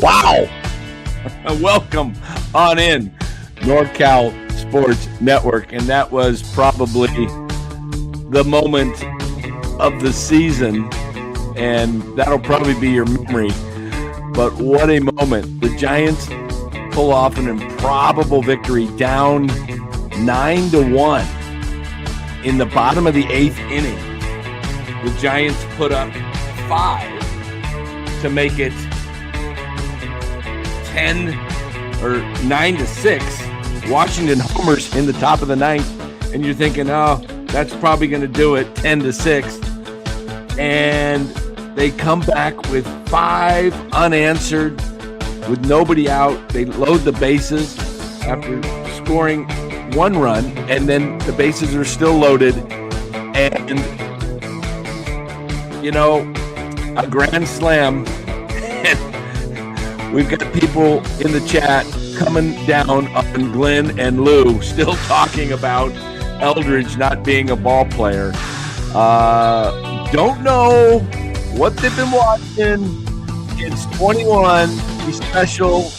Wow. Welcome on in, NorCal Sports Network. And that was probably the moment of the season, and that'll probably be your memory. But what a moment. The Giants pull off an improbable victory, down 9-1 in the bottom of the 8th inning. The Giants put up 5 to make it 10 or 9-6. Washington homers in the top of the 9th, and you're thinking, oh, that's probably going to do it, 10-6. And they come back with 5 unanswered with nobody out. They load the bases after scoring 1 run, and then the bases are still loaded. And, you know, a grand slam. We've got people in the chat coming down on Glenn and Lou, still talking about Eldridge not being a ball player. Don't know what they've been watching. It's 21. He's special.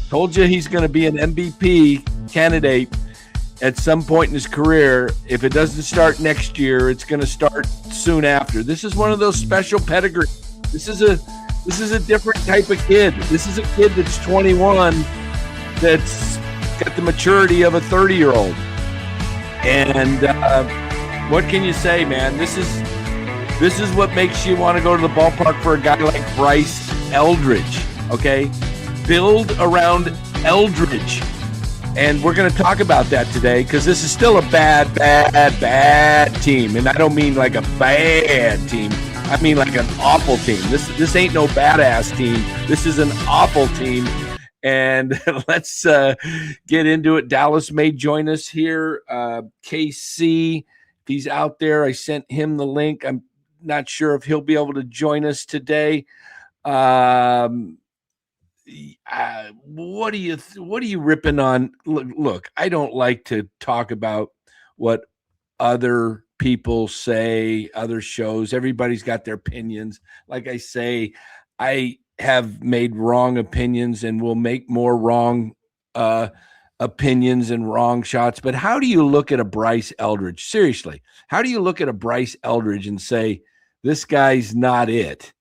Told you he's going to be an MVP candidate at some point in his career. If it doesn't start next year, it's going to start soon after. This is one of those special pedigrees. This is a different type of kid. This is a kid that's 21 that's got the maturity of a 30-year-old. And what can you say, man? This is what makes you want to go to the ballpark for a guy like Bryce Eldridge, okay? Build around Eldridge. And we're going to talk about that today because this is still a bad team. And I don't mean like a bad team. I mean like an awful team. This ain't no badass team. This is an awful team. And let's get into it. Dallas may join us here. KC, if he's out there, I sent him the link. I'm not sure if he'll be able to join us today. What are you ripping on? Look, I don't like to talk about what other people say, other shows. Everybody's got their opinions. Like I say, I have made wrong opinions and will make more wrong opinions and wrong shots. But how do you look at a Bryce Eldridge? Seriously, how do you look at a Bryce Eldridge and say, this guy's not it?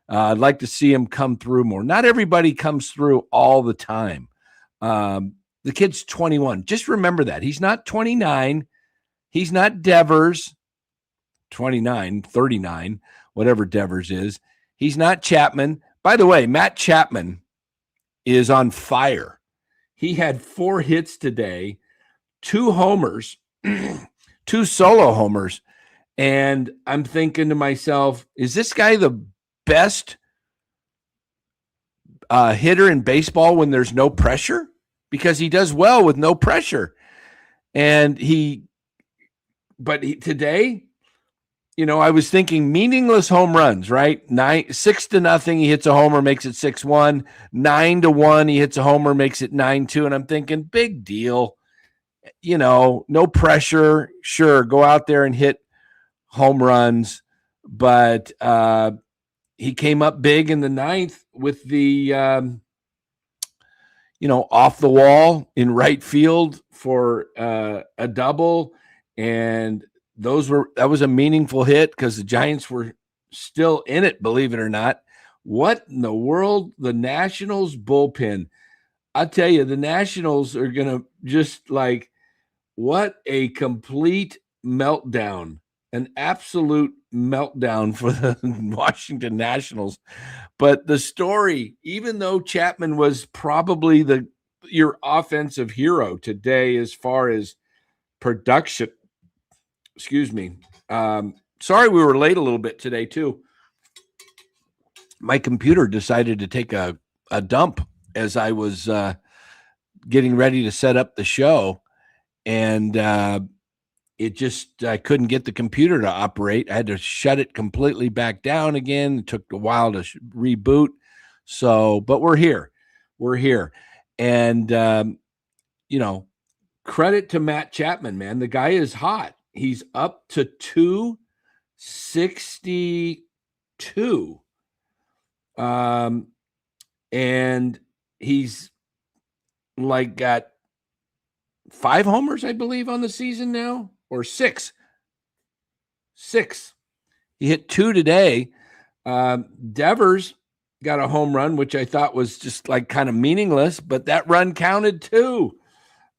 I'd like to see him come through more. Not everybody comes through all the time. The kid's 21. Just remember that. He's not 29. He's not Devers, 29, 39, whatever Devers is. He's not Chapman. By the way, Matt Chapman is on fire. He had 4 hits today, 2 homers, 2 solo homers. And I'm thinking to myself, is this guy the best hitter in baseball when there's no pressure? Because he does well with no pressure. And today, you know, I was thinking meaningless home runs, right? 6-0, he hits a homer, makes it 6-1. 9-1, he hits a homer, makes it 9-2. And I'm thinking, big deal. You know, no pressure. Sure, go out there and hit home runs. But he came up big in the 9th with the, off the wall in right field for a double. And that was a meaningful hit because the Giants were still in it, believe it or not. What in the world? The Nationals bullpen. I'll tell you, the Nationals are going to just like, what a complete meltdown, an absolute meltdown for the Washington Nationals. But the story, even though Chapman was probably your offensive hero today as far as production, excuse me. Sorry we were late a little bit today, too. My computer decided to take a dump as I was getting ready to set up the show. And I couldn't get the computer to operate. I had to shut it completely back down again. It took a while to reboot. But we're here. We're here. And, credit to Matt Chapman, man. The guy is hot. He's up to 262. and he's like got 5 homers, I believe, on the season now, or 6. 6. He hit 2 today. Devers got a home run, which I thought was just like kind of meaningless, but that run counted too.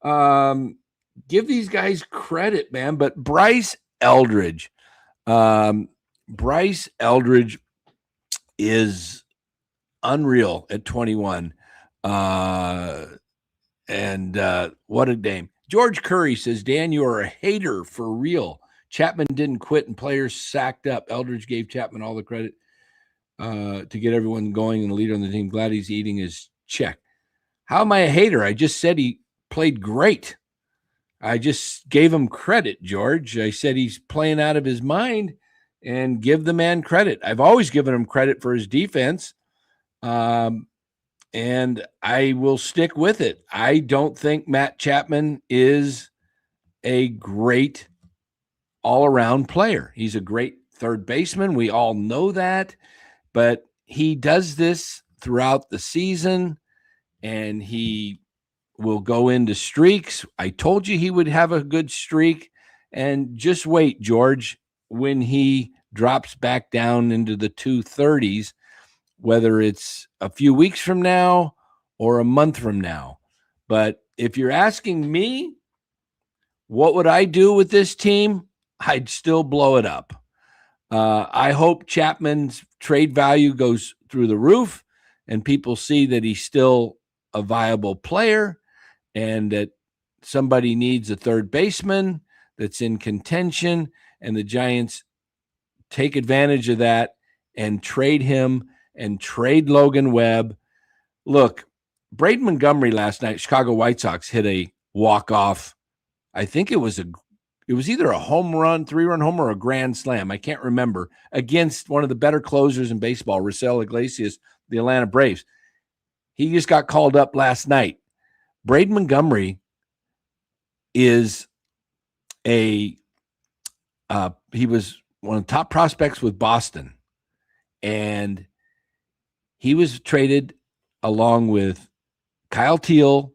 Give these guys credit, man. But Bryce Eldridge is unreal at 21. And what a name. George Curry says, Dan, you are a hater for real. Chapman didn't quit and players sacked up. Eldridge gave Chapman all the credit to get everyone going and the leader on the team. Glad he's eating his check. How am I a hater? I just said he played great. I just gave him credit, George. I said he's playing out of his mind and give the man credit. I've always given him credit for his defense. And I will stick with it. I don't think Matt Chapman is a great all-around player. He's a great third baseman. We all know that. But he does this throughout the season, and he will go into streaks. I told you he would have a good streak. And just wait, George, when he drops back down into the 230s, whether it's a few weeks from now or a month from now. But if you're asking me, what would I do with this team? I'd still blow it up. I hope Chapman's trade value goes through the roof and people see that he's still a viable player and that somebody needs a third baseman that's in contention, and the Giants take advantage of that and trade him and trade Logan Webb. Look, Braden Montgomery last night, Chicago White Sox hit a walk-off. I think it was either a home run, 3-run homer, or a grand slam. I can't remember, against one of the better closers in baseball, Raisel Iglesias, the Atlanta Braves. He just got called up last night. Braden Montgomery is he was one of the top prospects with Boston, and he was traded along with Kyle Teal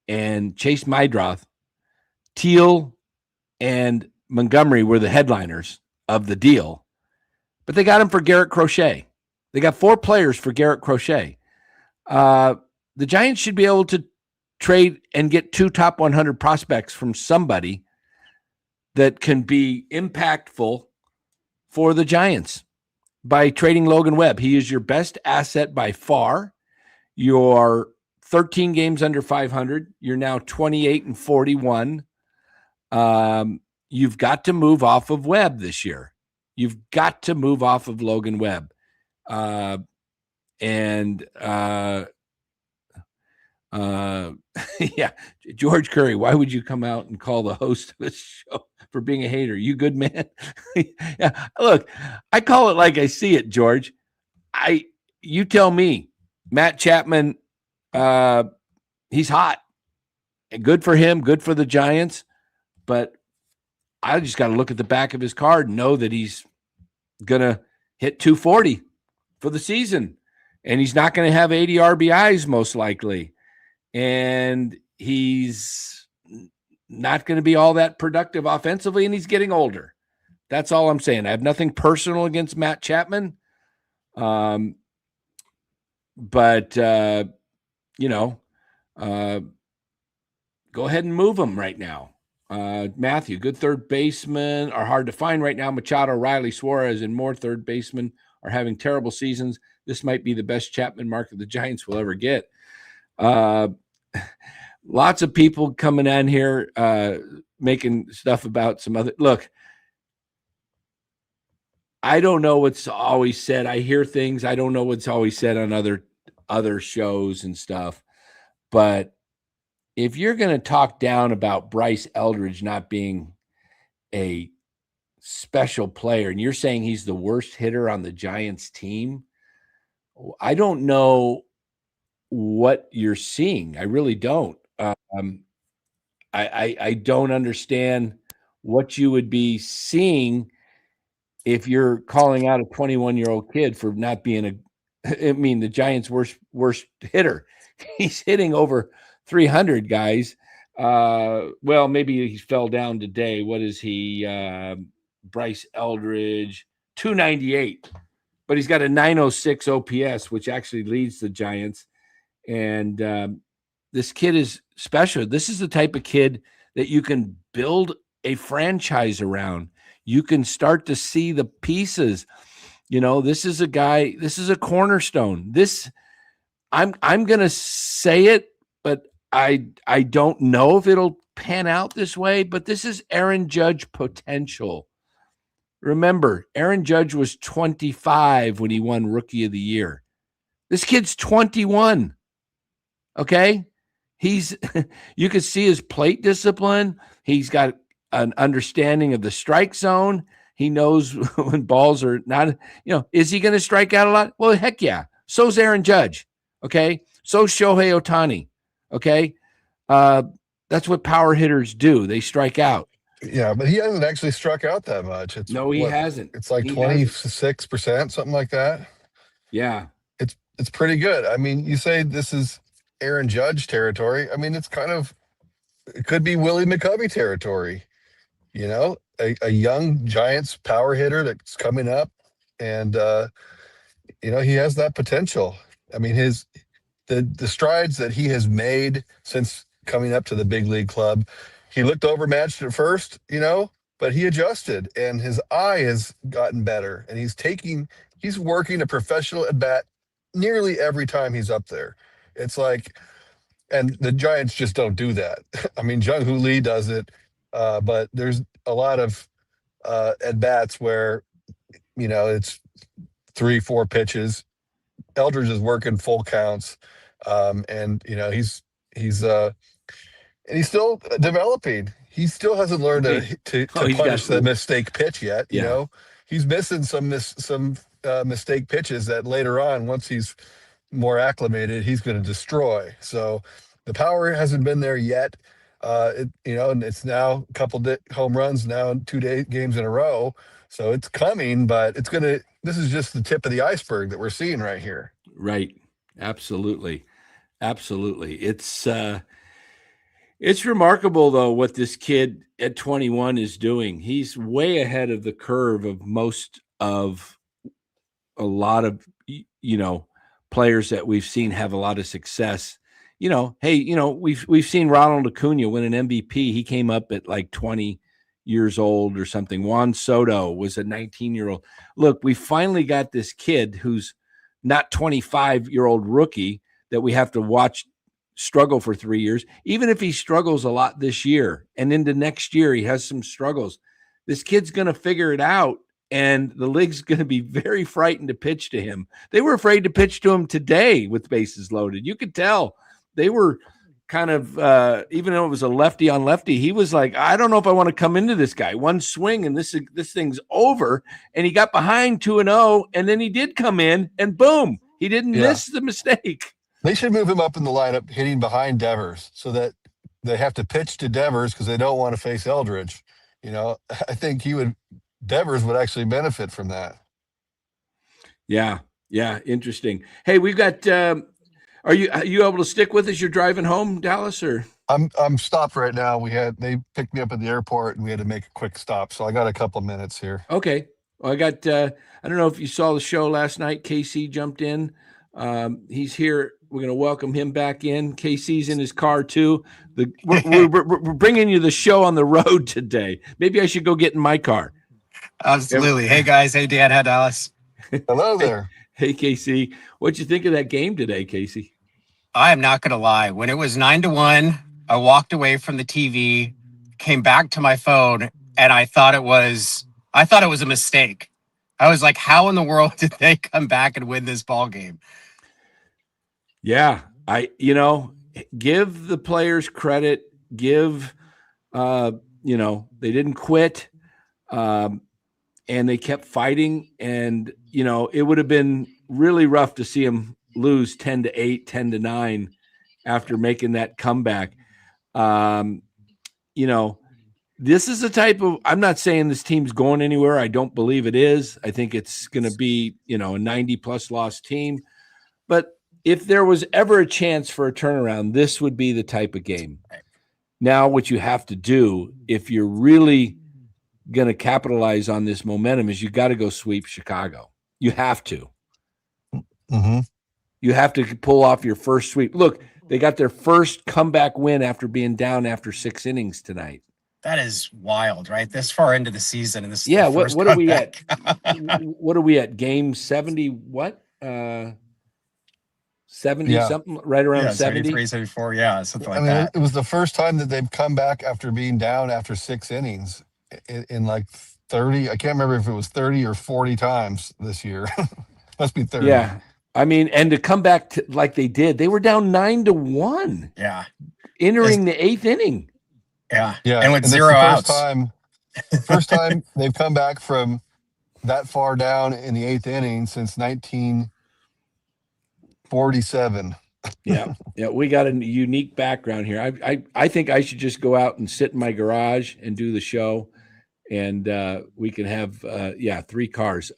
and Chase Mydroth. Teal and Montgomery were the headliners of the deal, but they got him for Garrett Crochet. They got 4 players for Garrett Crochet. The Giants should be able to trade and get 2 top 100 prospects from somebody that can be impactful for the Giants by trading Logan Webb. He is your best asset by far. You're 13 games under 500. You're now 28-41. You've got to move off of Webb this year. You've got to move off of Logan Webb. Yeah, George Curry, why would you come out and call the host of this show for being a hater? You good, man? Yeah, look, I call it like I see it, George. You tell me. Matt Chapman, he's hot. Good for him, good for the Giants, but I just got to look at the back of his card and know that he's going to hit 240 for the season, and he's not going to have 80 RBIs most likely, and he's not going to be all that productive offensively, and he's getting older. That's all I'm saying. I have nothing personal against Matt Chapman, but go ahead and move him right now. Matthew, good third basemen are hard to find right now. Machado, Riley, Suarez, and more third basemen are having terrible seasons. This might be the best Chapman market the Giants will ever get. Lots of people coming in here making stuff about some other. Look, I don't know what's always said. I hear things. I don't know what's always said on other shows and stuff. But if you're going to talk down about Bryce Eldridge not being a special player, and you're saying he's the worst hitter on the Giants team, I don't know what you're seeing. I really don't. I don't understand what you would be seeing if you're calling out a 21-year-old kid for not being I mean, the Giants' worst hitter. He's hitting over 300 guys. Well, maybe he fell down today. What is he? Bryce Eldridge, 298. But he's got a 906 OPS, which actually leads the Giants. And this kid is special. This is the type of kid that you can build a franchise around. You can start to see the pieces. This is a guy, this is a cornerstone. I'm going to say it, but I don't know if it'll pan out this way, but this is Aaron Judge potential. Remember, Aaron Judge was 25 when he won Rookie of the Year. This kid's 21. Okay? You can see his plate discipline. He's got an understanding of the strike zone. He knows when balls are not, is he going to strike out a lot? Well, heck yeah. So's Aaron Judge. Okay? So's Shohei Ohtani. Okay? That's what power hitters do. They strike out. Yeah, but he hasn't actually struck out that much. He hasn't. It's like 26%, something like that. Yeah. It's pretty good. I mean, you say this is Aaron Judge territory. I mean, it could be Willie McCovey territory. A young Giants power hitter that's coming up, and he has that potential. I mean, the strides that he has made since coming up to the big league club. He looked overmatched at first, but he adjusted, and his eye has gotten better, and he's working a professional at bat nearly every time he's up there. It's like, and the Giants just don't do that. I mean, Jung-Hoo Lee does it, but there's a lot of at bats where, it's 3-4 pitches. Eldridge is working full counts, and he's still developing. He still hasn't learned to punish the mistake pitch yet. He's missing some mistake pitches that later on, once he's more acclimated, he's going to destroy. So the power hasn't been there yet. And it's now a couple home runs now in 2 games in a row. So it's coming, but this is just the tip of the iceberg that we're seeing right here. Right. Absolutely. It's remarkable, though, what this kid at 21 is doing. He's way ahead of the curve of most of a lot of, players that we've seen have a lot of success. We've seen Ronald Acuna win an MVP. He came up at like 20 years old or something. Juan Soto was a 19-year-old. Look, we finally got this kid who's not 25-year-old rookie that we have to watch struggle for 3 years. Even if he struggles a lot this year and into next year, he has some struggles. This kid's going to figure it out, and the league's going to be very frightened to pitch to him. They were afraid to pitch to him today with bases loaded. You could tell they were kind of, even though it was a lefty on lefty, he was like, I don't know if I want to come into this guy. One swing and this thing's over. And he got behind 2-0, and then he did come in, and boom, he didn't miss the mistake. They should move him up in the lineup, hitting behind Devers, so that they have to pitch to Devers because they don't want to face Eldridge. I think Devers would actually benefit from that. Yeah, interesting. Hey, we've got. Are you able to stick with us? You're driving home, Dallas, or? I'm stopped right now. They picked me up at the airport, and we had to make a quick stop, so I got a couple of minutes here. Okay. Well, I got. I don't know if you saw the show last night. KC jumped in. He's here. We're going to welcome him back in. KC's in his car too. We're bringing you the show on the road today. Maybe I should go get in my car. Absolutely. Hey guys. Hey Dan. Hi Dallas. Hello there. Hey KC. What'd you think of that game today, Casey? I am not going to lie. When it was 9-1, I walked away from the TV, came back to my phone, and I thought it was a mistake. I was like, how in the world did they come back and win this ball game? Yeah, give the players credit. They didn't quit, and they kept fighting. And it would have been really rough to see them lose 10-8, 10-9 after making that comeback. This is the type of. I'm not saying this team's going anywhere. I don't believe it is. I think it's going to be a 90+ loss team. But if there was ever a chance for a turnaround, this would be the type of game. Right. Now, what you have to do, if you're really going to capitalize on this momentum, is you got to go sweep Chicago. You have to. Mm-hmm. You have to pull off your first sweep. Look, they got their first comeback win after being down after 6 innings tonight. That is wild, right? This far into the season, and this Yeah, is the first what are we at? comeback. What are we at? Game 70, what? 70 Yeah. something, right around Yeah, 70? 73, 74, yeah, something like I mean, that. it was the first time that they've come back after being down after 6 innings in like 30. I can't remember if it was 30 or 40 times this year. Must be 30. Yeah. I mean, and to come back to, like they did, they were down 9-1 Yeah, entering the 8th inning. yeah, Yeah. and with that's zero the outs. first time they've come back from that far down in the 8th inning since 1947. Yeah, we got a unique background here. I think I should just go out and sit in my garage and do the show, and we can have 3 cars.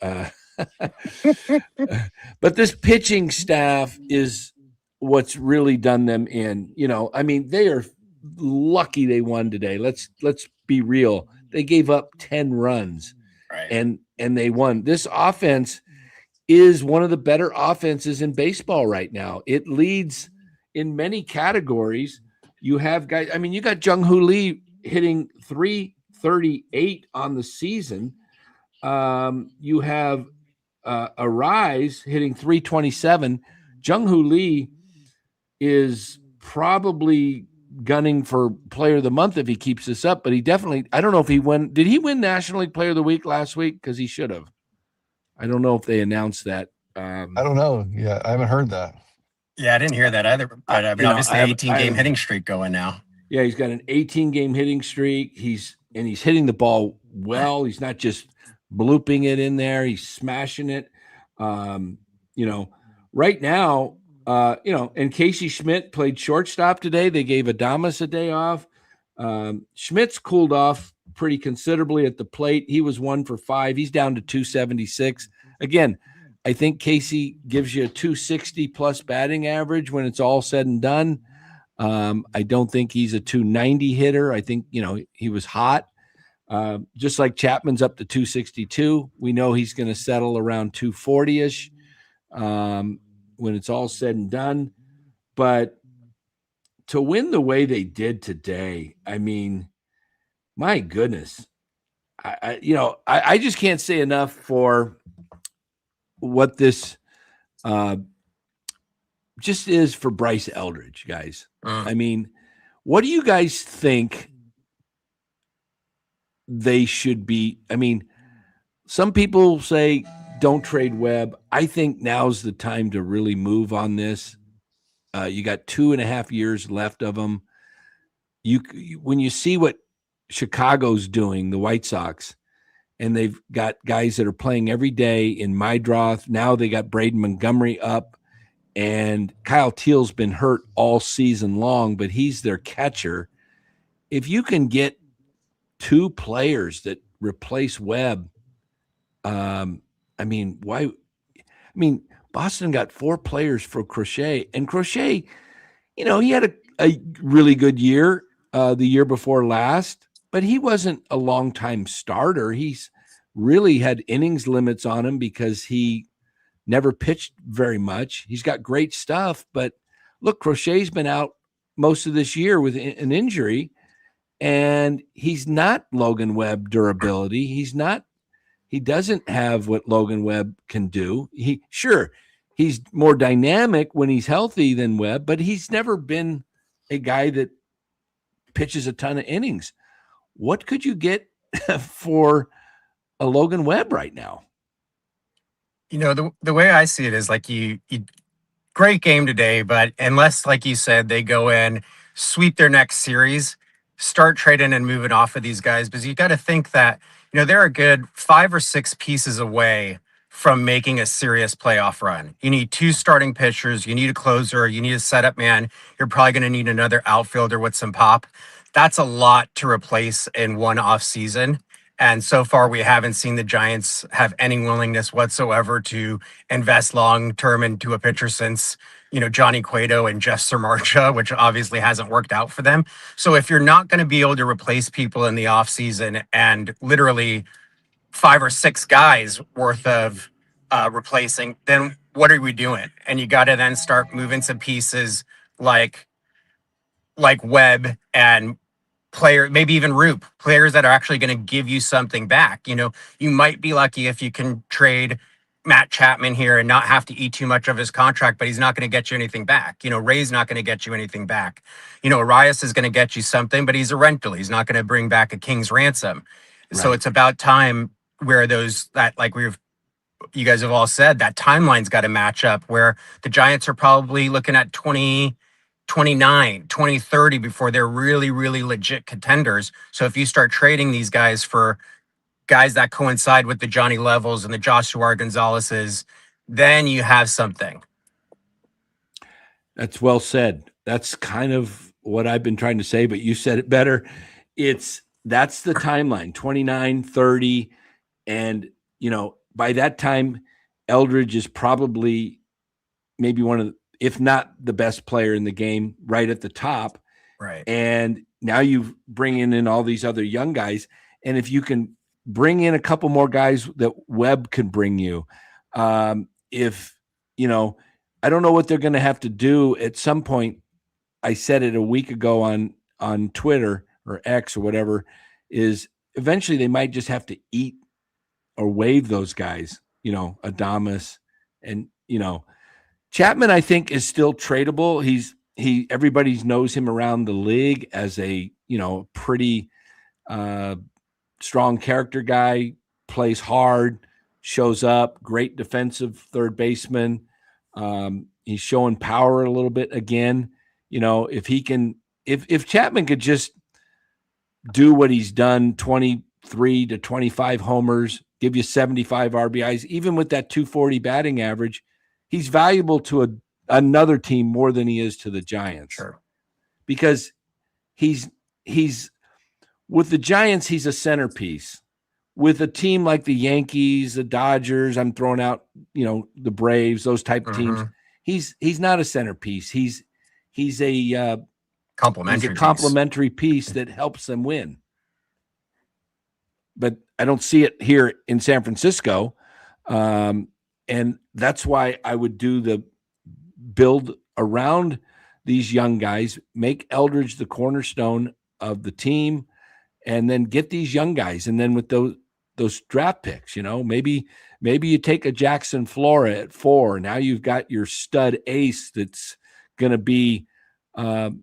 But this pitching staff is what's really done them in. I mean, they are lucky they won today. Let's be real. They gave up 10 runs, Right. and they won. This offense is one of the better offenses in baseball right now. It leads in many categories. You have guys, I mean, you got Jung-Hoo Lee hitting 338 on the season. You have a Rise hitting 327. Jung-Hoo Lee is probably gunning for Player of the Month if he keeps this up, but he definitely, I don't know if he won. Did he win National League Player of the Week last week? Because he should have. I don't know if they announced that. I don't know. Yeah, I haven't heard that. Yeah, I didn't hear that either. But I mean, obviously, 18-game hitting streak going now. Yeah, he's got an 18-game hitting streak. He's hitting the ball well. He's not just blooping it in there. He's smashing it. Right now, and Casey Schmidt played shortstop today. They gave Adames a day off. Schmidt's cooled off pretty considerably at the plate. He was 1 for 5. He's down to 276. Again, I think Casey gives you a 260 plus batting average when it's all said and done. I don't think he's a 290 hitter. I think, he was hot. Just like Chapman's up to 262. We know he's going to settle around 240-ish when it's all said and done. But to win the way they did today, I mean, my goodness, I just can't say enough for what this just is for Bryce Eldridge, guys. I mean, what do you guys think they should be? I mean, some people say don't trade Webb. I think now's the time to really move on this. You got 2.5 years left of them. When you see what Chicago's doing, the White Sox, and they've got guys that are playing every day in Mydroth. Now they got Braden Montgomery up, and Kyle Teal's been hurt all season long, but he's their catcher. If you can get 2 players that replace Webb, I mean, why? I mean, Boston got 4 players for Crochet, and Crochet, he had a really good year the year before last, but he wasn't a long-time starter. He's really had innings limits on him because he never pitched very much. He's got great stuff, but look, Crochet's been out most of this year with an injury, and he's not Logan Webb durability. He doesn't have what Logan Webb can do. He's more dynamic when he's healthy than Webb, but he's never been a guy that pitches a ton of innings. What could you get for a Logan Webb right now? The way I see it is like you great game today, but unless, like you said, they go in, sweep their next series, start trading and moving off of these guys, because you got to think that, they're a good 5 or 6 pieces away from making a serious playoff run. You need 2 starting pitchers, you need a closer, you need a setup man. You're probably going to need another outfielder with some pop. That's a lot to replace in one off season. And so far, we haven't seen the Giants have any willingness whatsoever to invest long term into a pitcher since, Johnny Cueto and Jeff Samardzija, which obviously hasn't worked out for them. So if you're not going to be able to replace people in the offseason and literally 5 or 6 guys worth of replacing, then what are we doing? And you got to then start moving some pieces like Webb and maybe even Roop, players that are actually going to give you something back. You might be lucky if you can trade Matt Chapman here and not have to eat too much of his contract, but he's not going to get you anything back. Ray's not going to get you anything back. Arias is going to get you something, but he's a rental. He's not going to bring back a king's ransom. Right. So it's about time where you guys have all said, that timeline's got to match up, where the Giants are probably looking at 2029, 2030 before they're really, really legit contenders. So if you start trading these guys for guys that coincide with the Johnny Levels and the Joshua Gonzalez's, then you have something. That's well said. That's kind of what I've been trying to say, but you said it better. That's the timeline, 29, 30. And, by that time, Eldridge is probably maybe one of the, if not the best player in the game, right at the top. Right. And now you bring in all these other young guys. And if you can bring in a couple more guys that Webb could bring you, I don't know what they're going to have to do at some point. I said it a week ago on Twitter or X or whatever, is eventually they might just have to eat or waive those guys, Adames and, Chapman, I think, is still tradable. Everybody knows him around the league as a, pretty strong character guy, plays hard, shows up, great defensive third baseman. He's showing power a little bit again. If Chapman could just do what he's done, 23 to 25 homers, give you 75 RBIs, even with that 240 batting average, he's valuable to another team more than he is to the Giants. Sure. Because he's with the Giants, he's a centerpiece. With a team like the Yankees, the Dodgers, I'm throwing out, the Braves, those type of teams. He's not a centerpiece. He's a complementary piece that helps them win. But I don't see it here in San Francisco. And that's why I would do the build around these young guys, make Eldridge the cornerstone of the team, and then get these young guys. And then with those draft picks, maybe you take a Jackson Flora at 4. Now you've got your stud ace that's going to be, in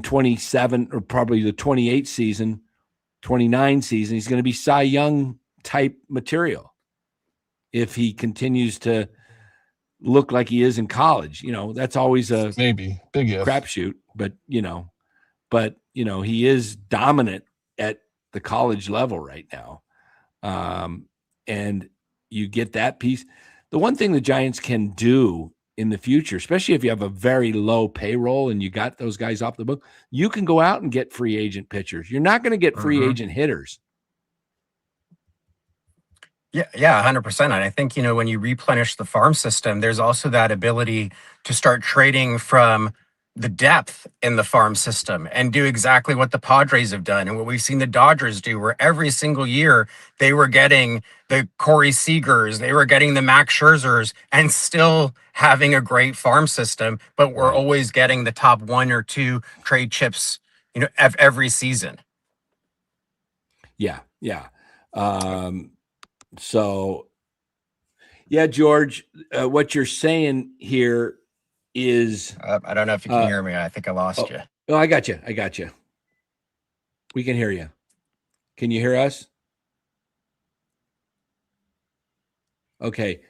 27 or probably the 28 season, 29 season, he's going to be Cy Young type material if he continues to look like he is in college. That's always a maybe big crapshoot, but he is dominant at the college level right now. And you get that piece. The one thing the Giants can do in the future, especially if you have a very low payroll and you got those guys off the book, you can go out and get free agent pitchers. You're not going to get free agent hitters. Yeah, 100%. And I think, when you replenish the farm system, there's also that ability to start trading from the depth in the farm system and do exactly what the Padres have done and what we've seen the Dodgers do, where every single year they were getting the Corey Seagers, they were getting the Max Scherzers, and still having a great farm system, but we're always getting the top 1 or 2 trade chips, every season. Yeah. So, George, what you're saying here is... I don't know if you can hear me. I think I lost you. Oh, I got you. We can hear you. Can you hear us? Okay.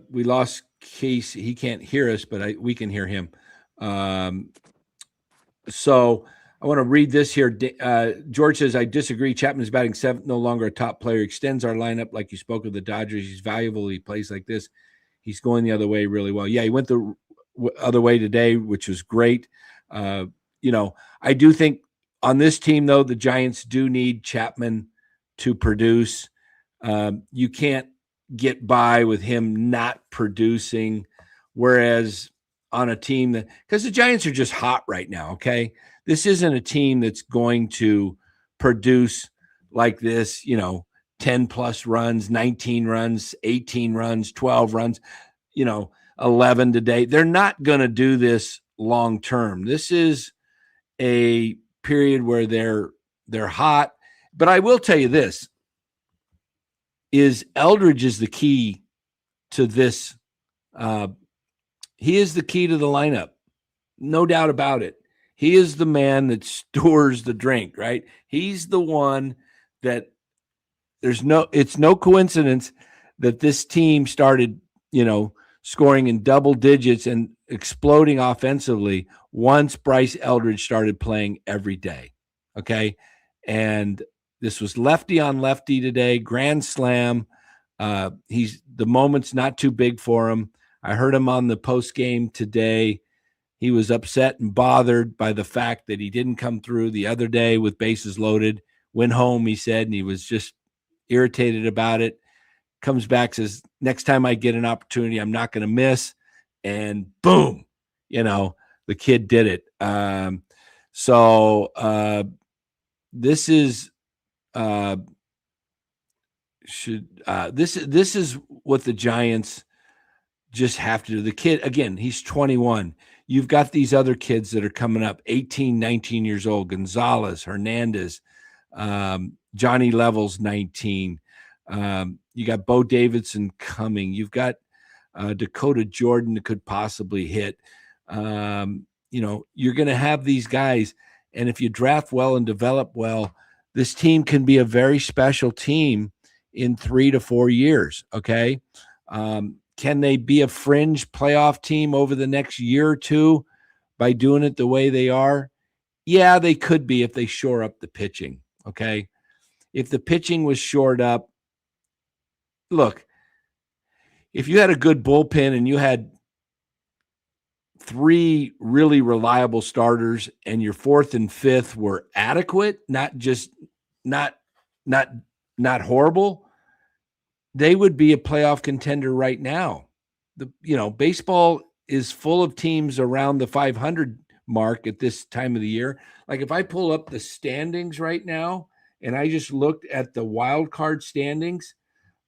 We lost Case. He can't hear us, but we can hear him. So I want to read this here. George says, I disagree. Chapman is batting 7th, no longer a top player. Extends our lineup like you spoke of the Dodgers. He's valuable. He plays like this. He's going the other way really well. Yeah, he went the other way today, which was great. I do think On this team, though, the Giants do need Chapman to produce. You can't get by with him not producing. Whereas on a team that, because the Giants are just hot right now, okay? This isn't a team that's going to produce like this, 10 plus runs, 19 runs, 18 runs, 12 runs, 11 today. They're not going to do this long term. This is a period where they're hot. But I will tell you this, is Eldridge is the key to this. He is the key to the lineup. No doubt about it. He is the man that stores the drink, right? He's the one that it's no coincidence that this team started, scoring in double digits and exploding offensively once Bryce Eldridge started playing every day. Okay. And this was lefty on lefty today, grand slam. The moment's not too big for him. I heard him on the post game today. He was upset and bothered by the fact that he didn't come through the other day with bases loaded. Went home, he said, and he was just irritated about it. Comes back, says, next time I get an opportunity, I'm not going to miss. And boom, the kid did it. This is this is what the Giants just have to do. The kid, again, he's 21. You've got these other kids that are coming up, 18, 19 years old, Gonzalez, Hernandez, Johnny Levels, 19. You got Bo Davidson coming. You've got Dakota Jordan that could possibly hit. You're going to have these guys. And if you draft well and develop well, this team can be a very special team in 3 to 4 years. Okay. Can they be a fringe playoff team over the next year or two by doing it the way they are? Yeah, they could be if they shore up the pitching. Okay. If the pitching was shored up, look, if you had a good bullpen and you had 3 really reliable starters and your 4th and 5th were adequate, not horrible, they would be a playoff contender right now. Baseball is full of teams around the 500 mark at this time of the year. Like if I pull up the standings right now and I just looked at the wild card standings,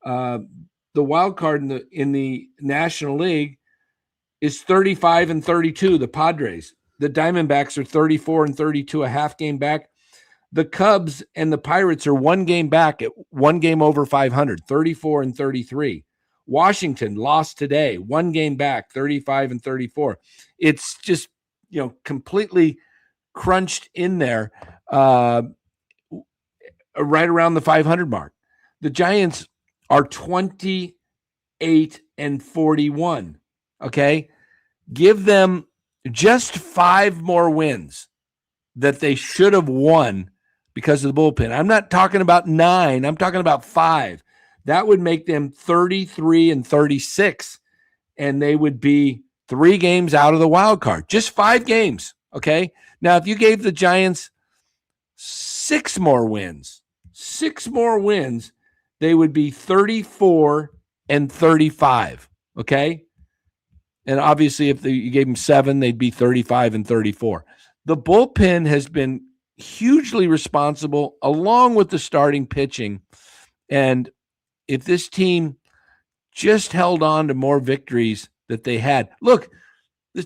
the wild card in the National League is 35 and 32, the Padres. The Diamondbacks are 34 and 32, a half game back. The Cubs and the Pirates are 1 game back at 1 game over 500, 34 and 33. Washington lost today, 1 game back, 35 and 34. It's just, completely crunched in there, right around the 500 mark. The Giants are 28 and 41. Okay. Give them just 5 more wins that they should have won because of the bullpen. I'm not talking about 9. I'm talking about 5. That would make them 33 and 36, and they would be 3 games out of the wild card. Just 5 games. Okay. Now, if you gave the Giants 6 more wins, they would be 34 and 35. Okay. And obviously, if you gave them 7, they'd be 35 and 34. The bullpen has been hugely responsible along with the starting pitching. And if this team just held on to more victories that they had, look,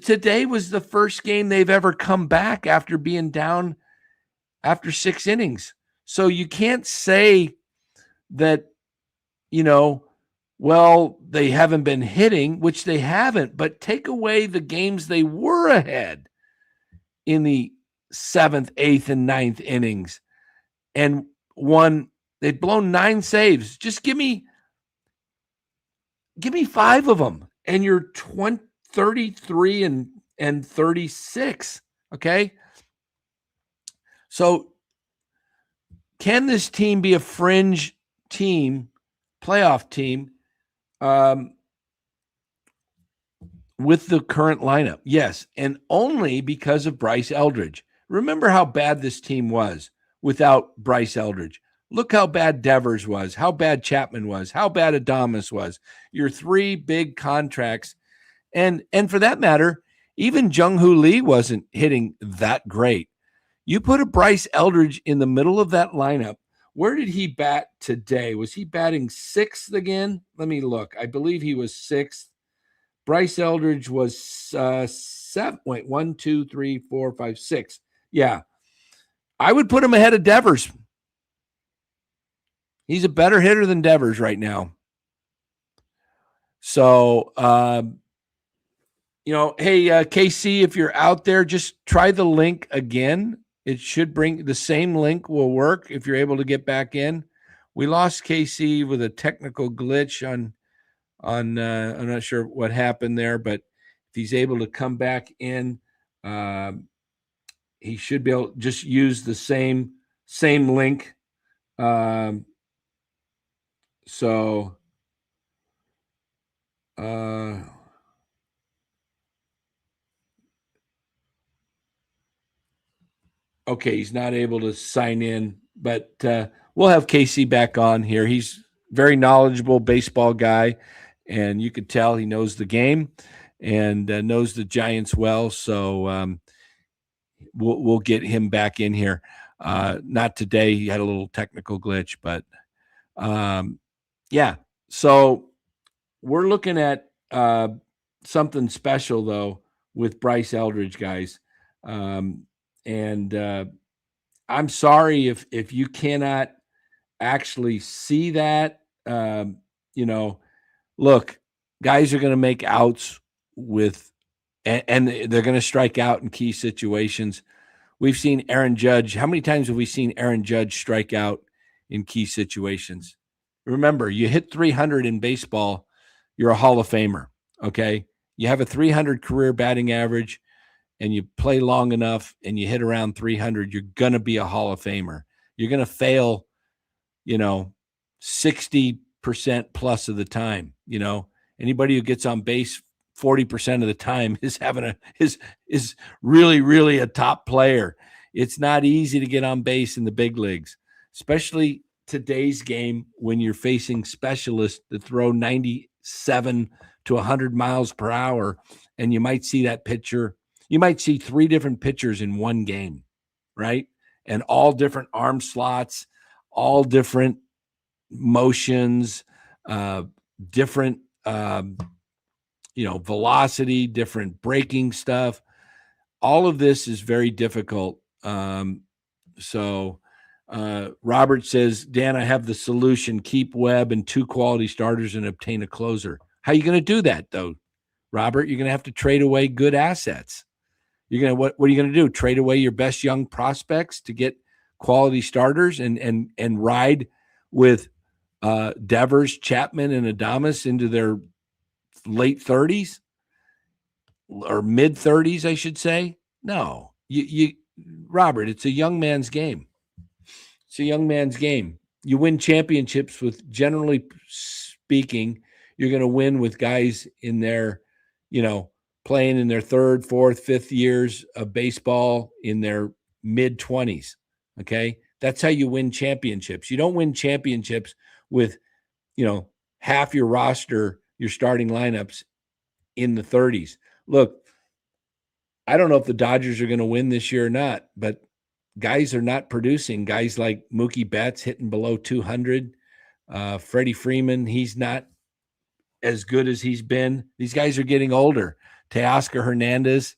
today was the first game they've ever come back after being down after 6 innings. So you can't say that, they haven't been hitting, which they haven't, but take away the games they were ahead in the 7th, 8th, and 9th innings and they'd blown 9 saves. Just give me 5 of them and you're 33 and 36. Okay. So can this team be a fringe team, playoff team, with the current lineup? Yes. And only because of Bryce Eldridge. Remember how bad this team was without Bryce Eldridge. Look how bad Devers was, how bad Chapman was, how bad Adames was. Your 3 big contracts. And for that matter, even Jung-Hoo Lee wasn't hitting that great. You put a Bryce Eldridge in the middle of that lineup. Where did he bat today? Was he batting 6th again? Let me look. I believe he was 6th. Bryce Eldridge was 7. Wait, 1, 2, 3, 4, 5, 6. Yeah. I would put him ahead of Devers. He's a better hitter than Devers right now. So, hey, KC, if you're out there, just try the link again. It should bring the same link will work if you're able to get back in. We lost KC with a technical glitch on I'm not sure what happened there, but if he's able to come back in, he should be able to just use the same link. Okay, he's not able to sign in, but we'll have Casey back on here. He's very knowledgeable baseball guy, and you could tell he knows the game and knows the Giants well. So we'll get him back in here. Not today. He had a little technical glitch, but yeah. So we're looking at something special, though, with Bryce Eldridge, guys. And I'm sorry if you cannot actually see that. Look, guys are going to make outs and they're going to strike out in key situations. We've seen Aaron Judge. How many times have we seen Aaron Judge strike out in key situations? Remember, you hit 300 in baseball, you're a Hall of Famer, okay? You have a 300 career batting average, and you play long enough and you hit around 300, you're going to be a Hall of Famer. You're going to fail, 60% plus of the time. Anybody who gets on base 40% of the time is really, really a top player. It's not easy to get on base in the big leagues, especially today's game when you're facing specialists that throw 97 to 100 miles per hour, and you might see that pitcher. You might see 3 different pitchers in one game, right? And all different arm slots, all different motions, different, velocity, different breaking stuff. All of this is very difficult. Robert says, Dan, I have the solution. Keep Webb and 2 quality starters and obtain a closer. How are you going to do that, though, Robert? You're going to have to trade away good assets. What are you going to do? Trade away your best young prospects to get quality starters and ride with Devers, Chapman, and Adames into their late 30s or mid 30s, I should say. No, Robert, it's a young man's game. It's a young man's game. You win championships with, generally speaking, you're going to win with guys in their, playing in their 3rd, 4th, 5th years of baseball in their mid 20s. Okay. That's how you win championships. You don't win championships with, half your roster, your starting lineups in the 30s. Look, I don't know if the Dodgers are going to win this year or not, but guys are not producing. Guys like Mookie Betts hitting below 200. Freddie Freeman, he's not as good as he's been. These guys are getting older. Teoscar Hernandez,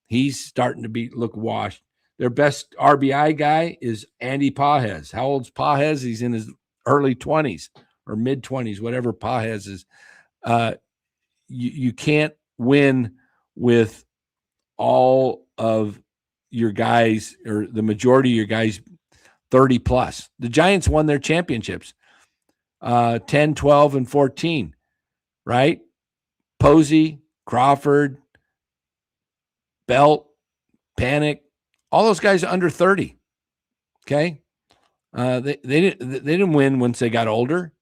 he's starting to look washed. Their best RBI guy is Andy Pages. How old's Pages? He's in his early 20s or mid 20s, whatever Pages is. You can't win with all of your guys or the majority of your guys 30 plus. The Giants won their championships 10, 12, and 14, right? Posey, Crawford, Belt, Panic, all those guys are under 30. Okay. They didn't win once they got older.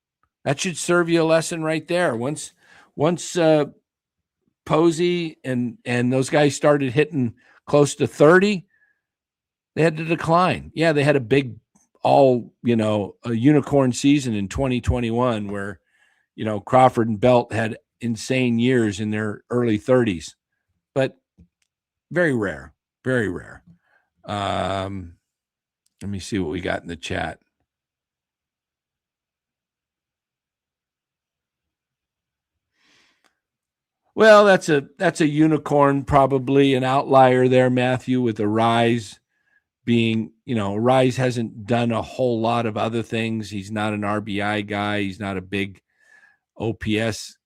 That should serve you a lesson right there. Once Posey and those guys started hitting close to 30, They had to decline. Yeah, they had a big a unicorn season in 2021 where, Crawford and Belt had insane years in their early 30s, but very rare, very rare. Let me see what we got in the chat. Well, that's a unicorn, probably an outlier there, Matthew, with Arise being, Arise hasn't done a whole lot of other things. He's not an RBI guy. He's not a big OPS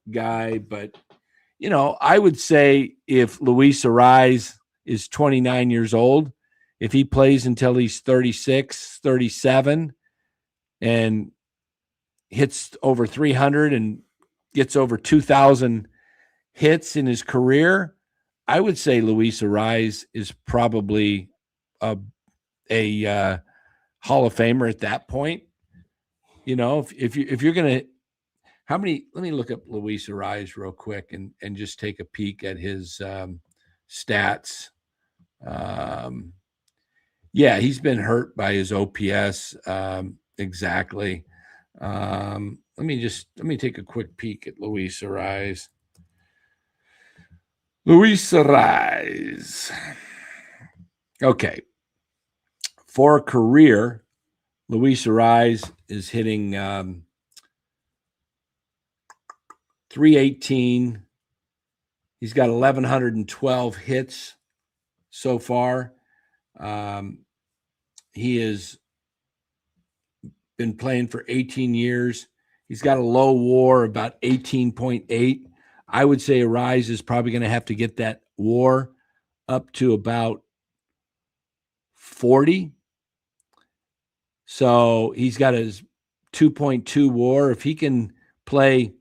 guy, but I would say if Luis Arise is 29 years old, if he plays until he's 36, 37 and hits over 300 and gets over 2,000 hits in his career, I would say Luis Arise is probably a Hall of Famer at that point. If you're going to, how many, let me look up Luis Arise real quick and just take a peek at his stats. Yeah, he's been hurt by his OPS. Exactly. Let me take a quick peek at Luis Arise. Luis Arise. Okay. For a career, Luis Arise is hitting 318. He's got 1,112 hits so far. He has been playing for 18 years. He's got a low WAR, about 18.8. I would say Arise is probably going to have to get that WAR up to about 40. So he's got his 2.2 WAR. If he can play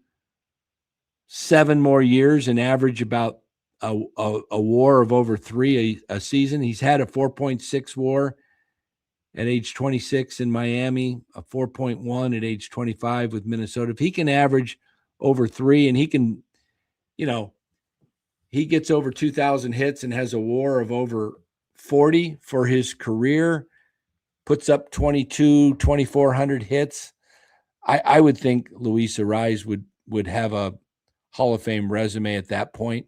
7 more years and average about a WAR of over 3 a season, he's had a 4.6 WAR at age 26 in Miami, a 4.1 at age 25 with Minnesota. If he can average over 3 and he can, he gets over 2,000 hits and has a WAR of over 40 for his career, puts up 2,400 hits, I would think Luis Arise would have a Hall of Fame resume at that point.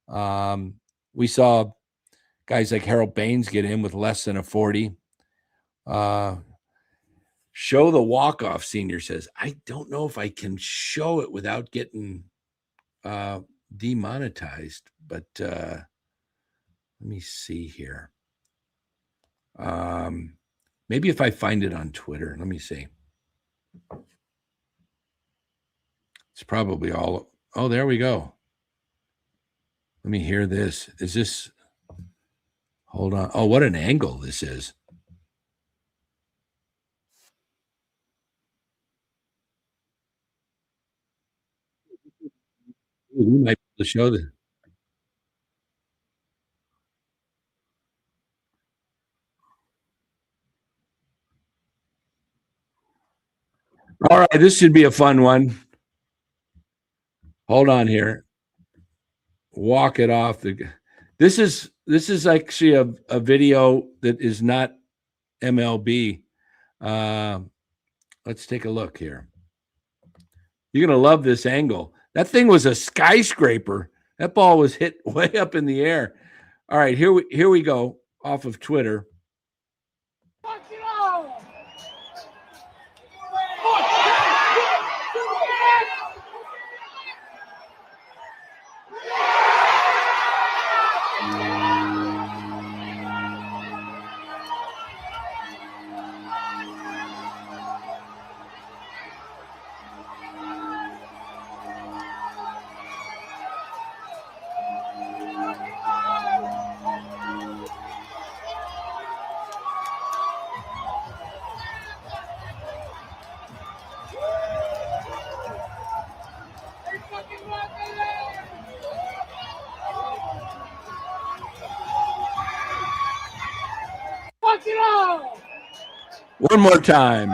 We saw guys like Harold Baines get in with less than a 40. Show the walk-off senior says, I don't know if I can show it without getting demonetized, but let me see here. Maybe if I find it on Twitter, let me see. It's probably all. Oh, there we go. Let me hear this. Is this? Hold on. Oh, what an angle this is. We might be able to show this. All right, this should be a fun one. Hold on here. Walk it off. This is actually a video that is not MLB. Let's take a look here. You're going to love this angle. That thing was a skyscraper. That ball was hit way up in the air. All right, here we go off of Twitter. One more time.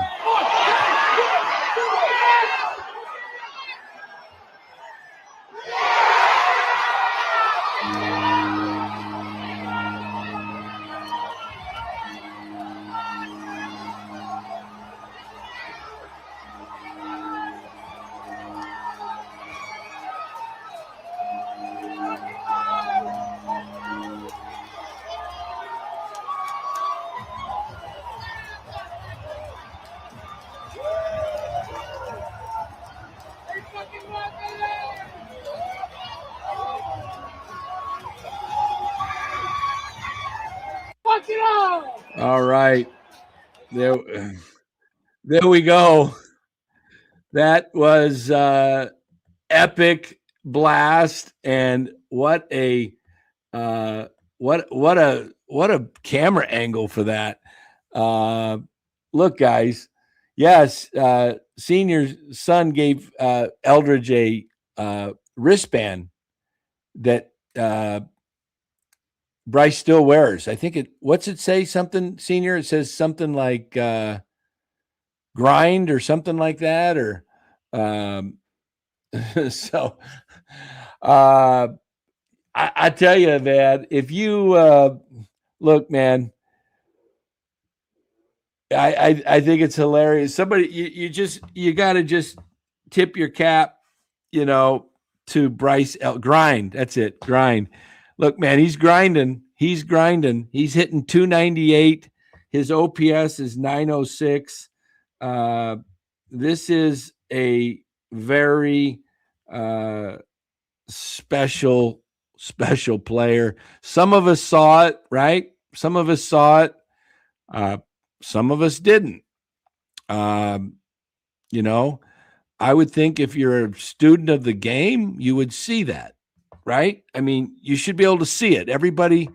All right. There we go. That was epic blast, and what a camera angle for that. Look, guys. Yes, Senior's son gave Eldridge a wristband that Bryce still wears. I think what's it say? Something, Senior? It says something like grind or something like that, or so I tell you, man, if you look, man, I think it's hilarious. Somebody you got to just tip your cap, to Bryce grind. That's it, grind. Look, man, he's grinding. He's grinding. He's hitting 298. His OPS is 906. This is a very special player. Some of us saw it, right? Some of us saw it. Some of us didn't. I would think if you're a student of the game, you would see that, right? I mean, you should be able to see it. Everybody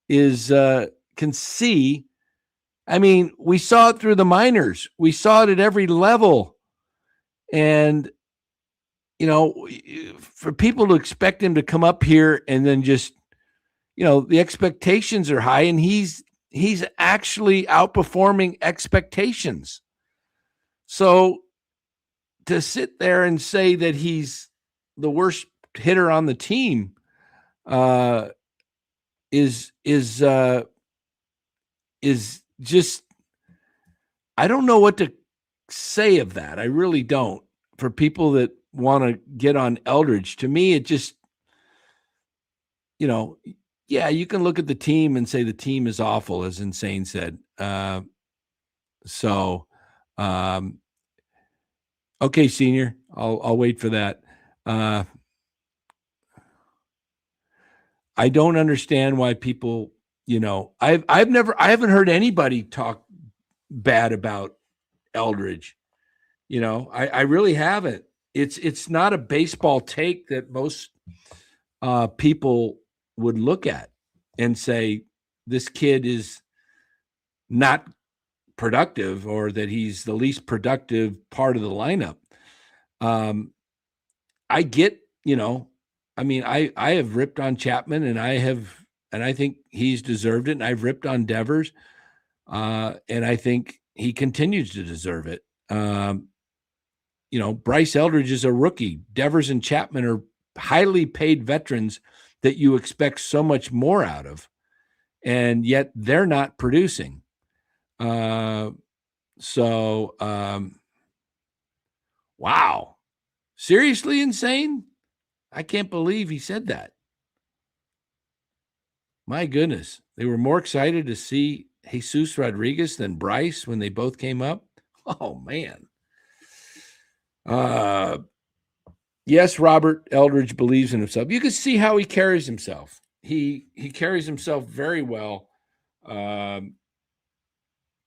can see. I mean, we saw it through the minors. We saw it at every level. And, for people to expect him to come up here and then just, the expectations are high, and he's actually outperforming expectations. So to sit there and say that he's the worst hitter on the team is just, I don't know what to say of that. I really don't. For people that want to get on Eldridge, to me, it just, yeah, you can look at the team and say the team is awful, as Insane said. Okay, Senior, I'll wait for that. I don't understand why people, I haven't heard anybody talk bad about Eldridge. I really haven't. It's not a baseball take that most people would look at and say this kid is not productive, or that he's the least productive part of the lineup. I get, I have ripped on Chapman, and I think he's deserved it. And I've ripped on Devers, and I think he continues to deserve it. Bryce Eldridge is a rookie. Devers and Chapman are highly paid veterans that you expect so much more out of, and yet they're not producing. Wow. Seriously, Insane? I can't believe he said that. My goodness. They were more excited to see Jesus Rodriguez than Bryce when they both came up. Oh, man. Yes, Robert Eldridge believes in himself. You can see how he carries himself. He carries himself very well.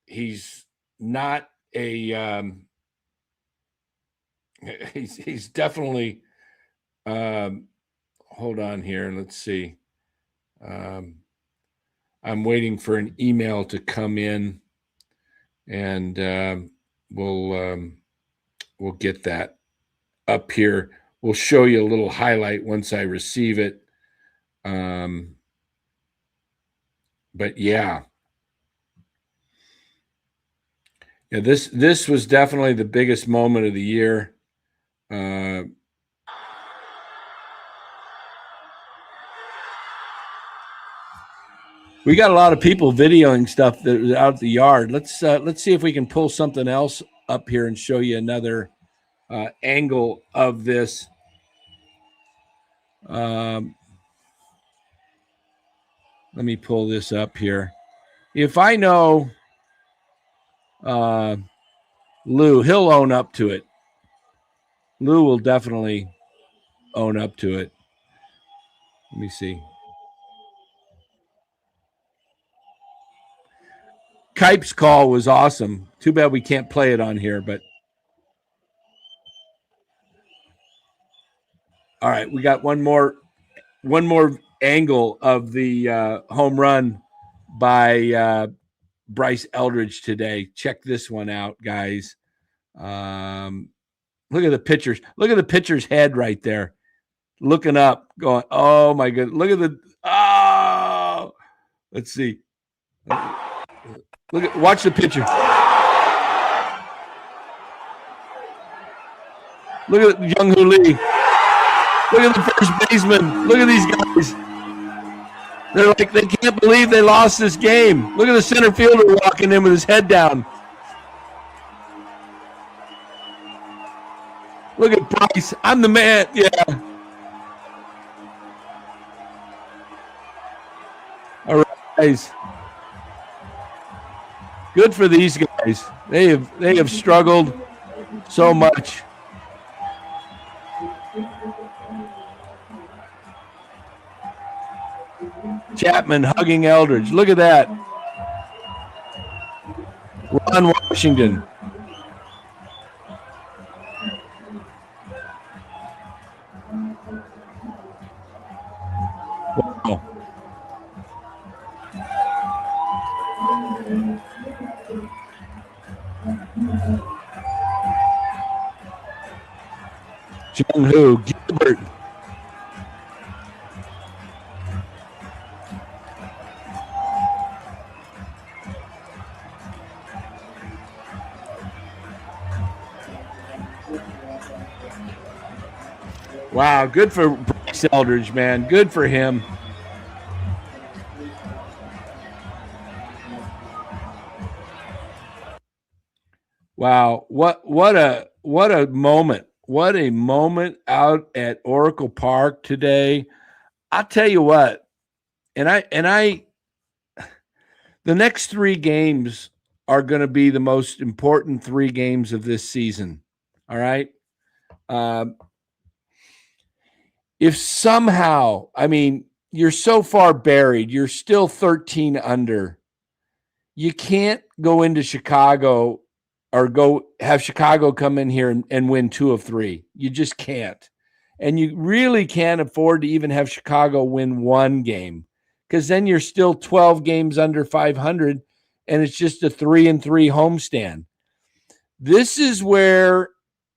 He's not a he's definitely hold on here. Let's see. I'm waiting for an email to come in, and we'll get that up here. We'll show you a little highlight once I receive it. But yeah, this was definitely the biggest moment of the year. We got a lot of people videoing stuff that was out the yard. Let's see if we can pull something else up here and show you another angle of this. Let me pull this up here. If I know Lou, he'll own up to it. Lou will definitely own up to it. Let me see. Kipe's call was awesome. Too bad we can't play it on here, but all right, we got one more angle of the home run by Bryce Eldridge today. Check this one out, guys. Look at the pitchers. Look at the pitcher's head right there, looking up, going, "Oh my goodness!" Look at the Let's see. Watch the pitcher. Look at Jung-Hoo Lee. Look at the first baseman. Look at these guys. They're like, they can't believe they lost this game. Look at the center fielder walking in with his head down. Look at Bryce. I'm the man. Yeah. All right, guys. Good for these guys. They have struggled so much. Chapman hugging Eldridge. Look at that. Ron Washington. Wow. Jung-Hoo, Gilbert. Wow, good for Bryce Eldridge, man. Good for him. Wow, what a moment. What a moment out at Oracle Park today. I'll tell you what. And I the next 3 games are going to be the most important 3 games of this season. All right? If somehow, I mean, you're so far buried, you're still 13 under. You can't go into Chicago or go have Chicago come in here and win 2 of 3. You just can't. And you really can't afford to even have Chicago win 1 game, because then you're still 12 games under 500 and it's just a 3-3 homestand. This is where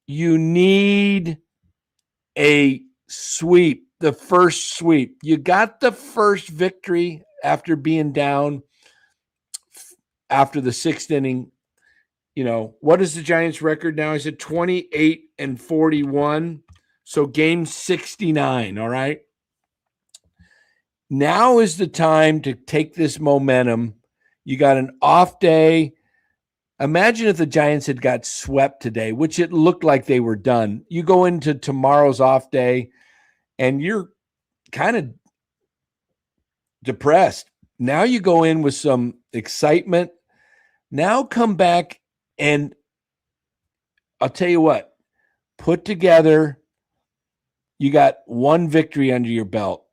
you need a sweep, the first sweep. You got the first victory after being down after the 6th inning. You know, what is the Giants' record now? Is it 28-41? So game 69, all right? Now is the time to take this momentum. You got an off day. Imagine if the Giants had got swept today, which it looked like they were done. You go into tomorrow's off day and you're kind of depressed. Now you go in with some excitement. Now come back and I'll tell you what, put together, you got 1 victory under your belt.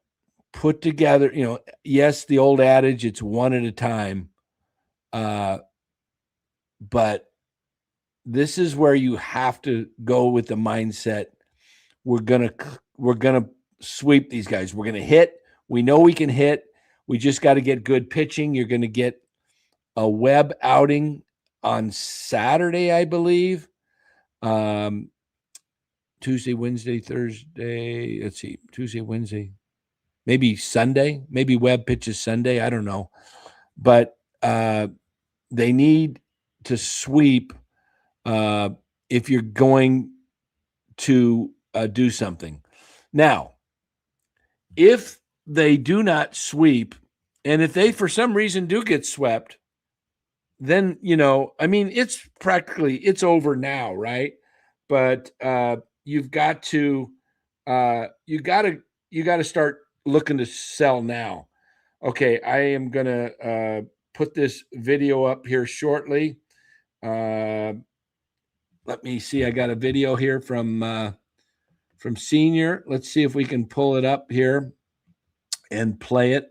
Put together, you know, yes, the old adage, it's 1 at a time. But this is where you have to go with the mindset. We're gonna sweep these guys. We're gonna hit. We know we can hit. We just got to get good pitching. You're gonna get a Webb outing on Saturday, I believe. Tuesday, Wednesday, Thursday. Let's see. Tuesday, Wednesday. Maybe Sunday. Maybe Webb pitches Sunday. I don't know. But they need to sweep if you're going to do something. Now, if they do not sweep, and if they for some reason do get swept, then, you know, I mean, it's over now, right? But you've got to you got to start looking to sell now. Okay, I am gonna put this video up here shortly. Let me see. I got a video here from Senior. Let's see if we can pull it up here and play it.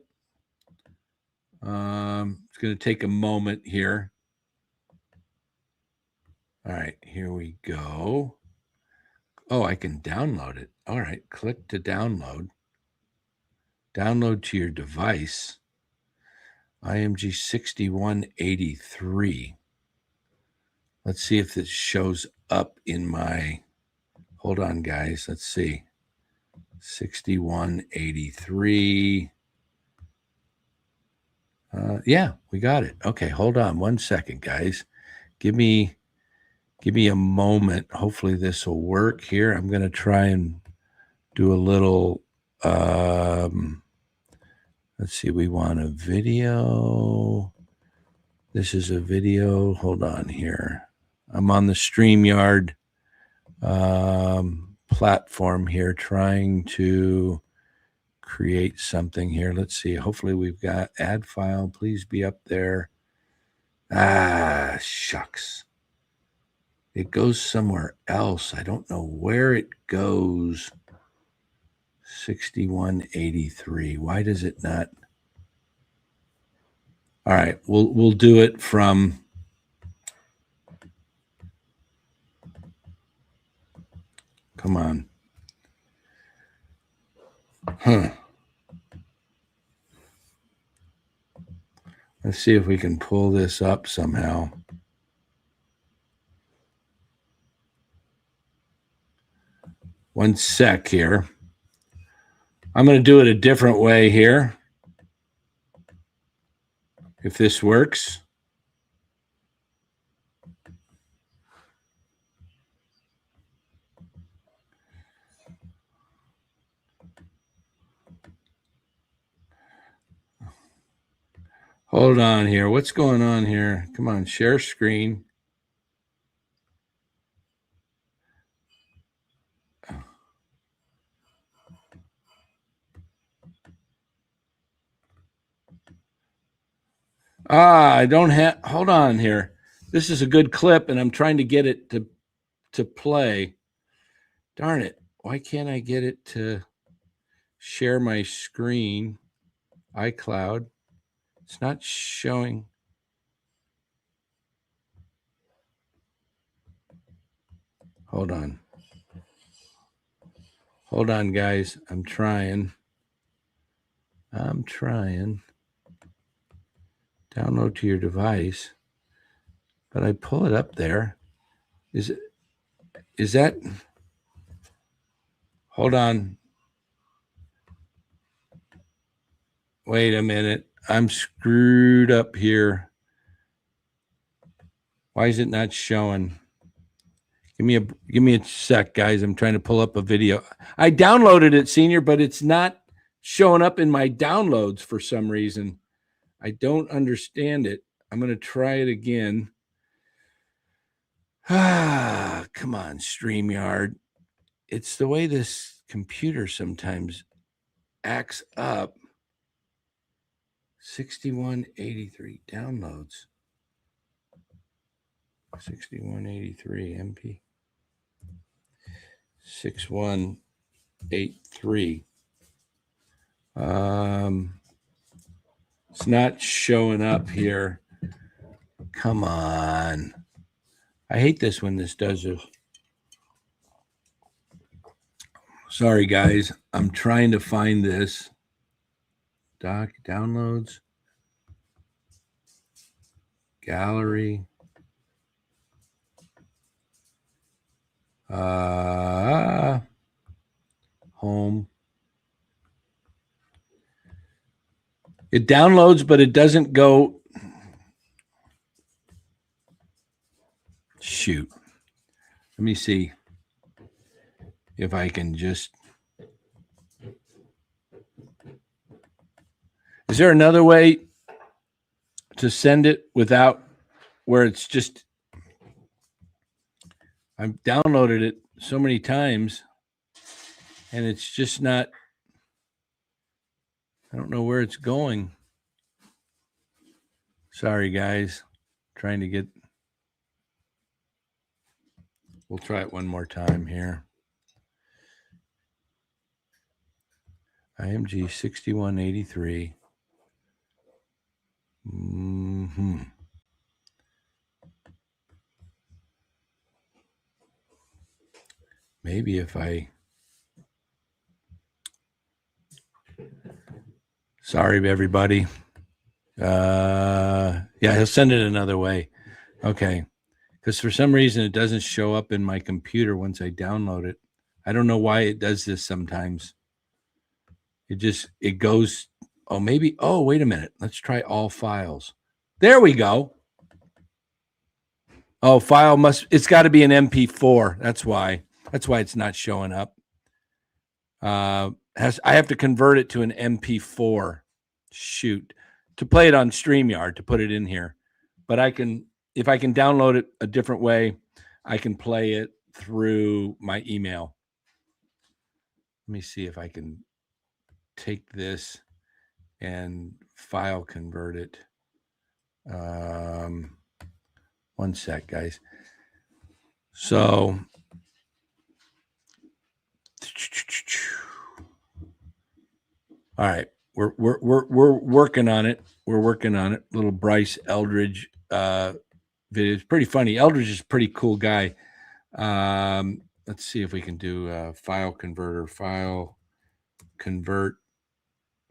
It's going to take a moment here. All right, here we go. Oh, I can download it. All right, click to download. Download to your device. IMG 6183. Let's see if this shows up in my, hold on guys, let's see. 6183. Yeah, we got it. Okay, hold on 1 second, guys. Give me a moment. Hopefully this will work here. I'm going to try and do a little, let's see, we want a video. This is a video. Hold on here. I'm on the StreamYard platform here trying to create something here. Let's see. Hopefully we've got add file. Please be up there. Ah, shucks. It goes somewhere else. I don't know where it goes. 6183. Why does it not? All right, we'll do it from come on. Let's see if we can pull this up somehow. One sec here. I'm going to do it a different way here. If this works. Hold on here. What's going on here? Come on, share screen. I don't have, hold on here. This is a good clip and I'm trying to get it to play. Darn it. Why can't I get it to share my screen? iCloud. It's not showing. Hold on. Hold on, guys. I'm trying. Download to your device. But I pull it up there. Is that? Hold on. Wait a minute. I'm screwed up here. Why is it not showing? Give me a sec, guys. I'm trying to pull up a video. I downloaded it, Senior, but it's not showing up in my downloads for some reason. I don't understand it. I'm going to try it again. Come on, StreamYard. It's the way this computer sometimes acts up. 6183 downloads. 6183 MP. 6183. It's not showing up here. Come on. I hate this when this does this. Sorry, guys. I'm trying to find this. Doc, downloads. Gallery. Home. It downloads, but it doesn't go. Shoot. Let me see if I can just. Is there another way to send it without where it's just. I've downloaded it so many times and it's just not. I don't know where it's going. Sorry, guys. Trying to get. We'll try it one more time here. IMG 6183. Mm-hmm. Maybe if I... Sorry, everybody. Yeah, he'll send it another way. Okay. Because for some reason it doesn't show up in my computer once I download it. I don't know why it does this sometimes. It goes, wait a minute. Let's try all files. There we go. Oh, it's got to be an MP4. That's why it's not showing up. I have to convert it to an MP4. Shoot. To play it on StreamYard, to put it in here. But if I can download it a different way, I can play it through my email. Let me see if I can take this and file convert it. One sec, guys. So, all right, we're working on it. We're working on it. Little Bryce Eldridge video. It's pretty funny. Eldridge is a pretty cool guy. Let's see if we can do file converter,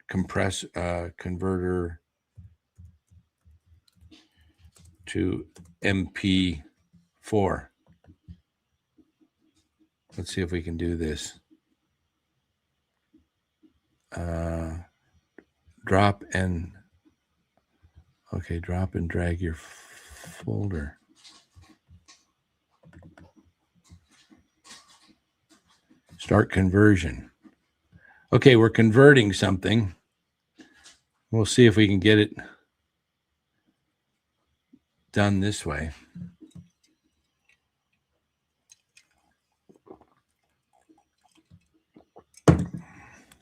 compress converter to MP4. Let's see if we can do this. Drop and drag your folder. Start conversion. Okay, we're converting something. We'll see if we can get it done this way.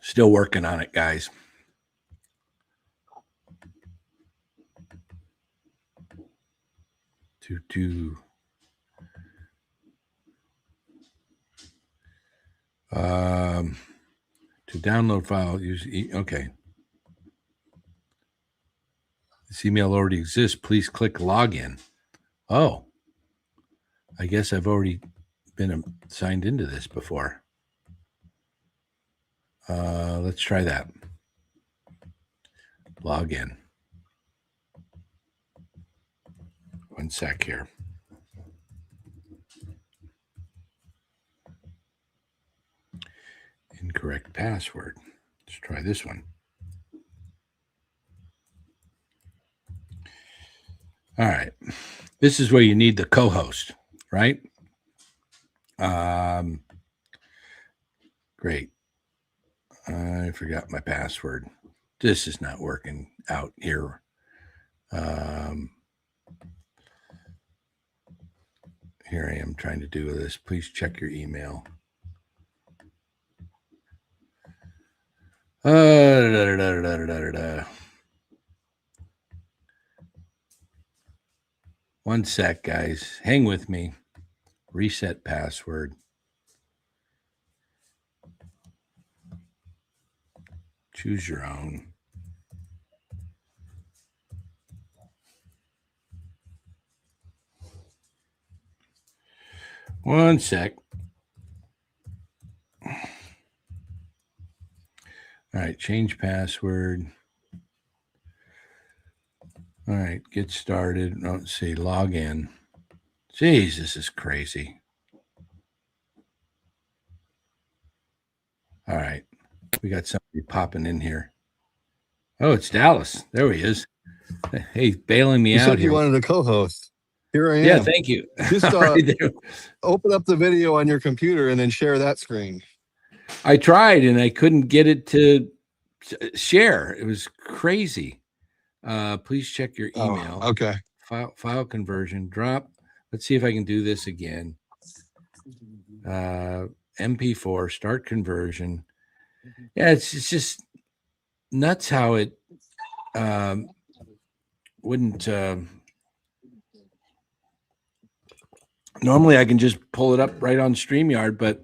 Still working on it, guys. To download file, use okay. This email already exists. Please click login. Oh, I guess I've already been signed into this before. Let's try that. Login. One sec here. Incorrect password. Let's try this one. All right. This is where you need the co-host, right? Great. I forgot my password. This is not working out here. Here I am trying to do this. Please check your email. One sec, guys. Hang with me. Reset password. Choose your own. One sec. All right, change password. All right, get started. Let's see, log in. Jeez, this is crazy. All right, we got somebody popping in here. Oh, it's Dallas. There he is. Hey, bailing me You out said here. you wanted a co-host. Here I am. Yeah, thank you. Just open up the video on your computer and then share that screen. I tried and I couldn't get it to share. It was crazy. Please check your email. Oh, okay. File conversion. Drop. Let's see if I can do this again. MP4. Start conversion. Yeah, it's just nuts how it wouldn't. Normally, I can just pull it up right on StreamYard, but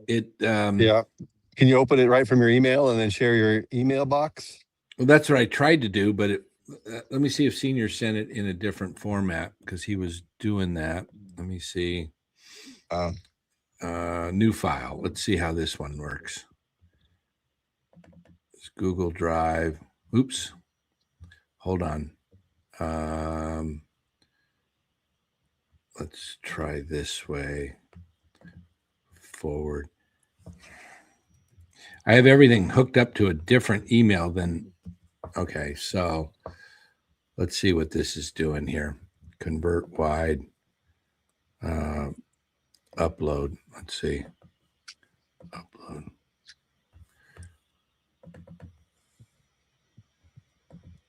it. Yeah. Can you open it right from your email and then share your email box? Well, that's what I tried to do, but Let me see if Senior sent it in a different format because he was doing that. Let me see. New file. Let's see how this one works. It's Google Drive. Oops. Hold on. Let's try this way. Forward. I have everything hooked up to a different email than. Okay, so let's see what this is doing here. Convert wide. Upload. Let's see. Upload.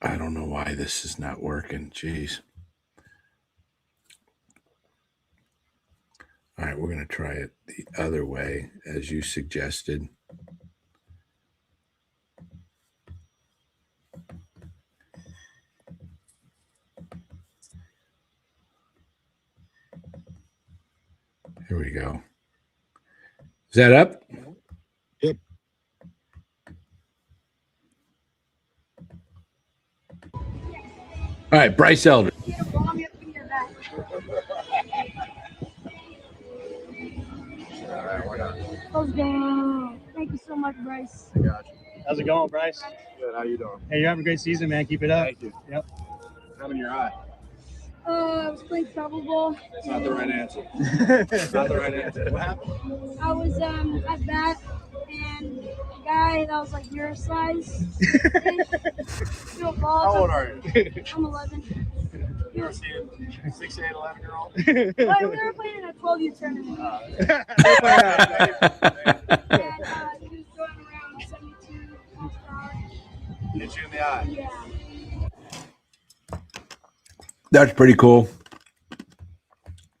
I don't know why this is not working. Jeez. All right, we're going to try it the other way, as you suggested. Here we go. Is that up? Yep. All right, Bryce Eldridge. Let's go. Thank you so much, Bryce. I got you. How's it going, Bryce? Good. How you doing? Hey, you're having a great season, man. Keep it up. Thank you. Yep. What's having your eye? I was playing improbable. That's not the right answer. That's not the right answer. What happened? I was at bat, and a guy that was like your size threw a ball. How old are you? I'm 11. You ever see a 6'8", 11-year-old? But we were playing in a 12U tournament. They're playing out. And he was going around 72 miles per hour. Hit you in the eye. Yeah. That's pretty cool.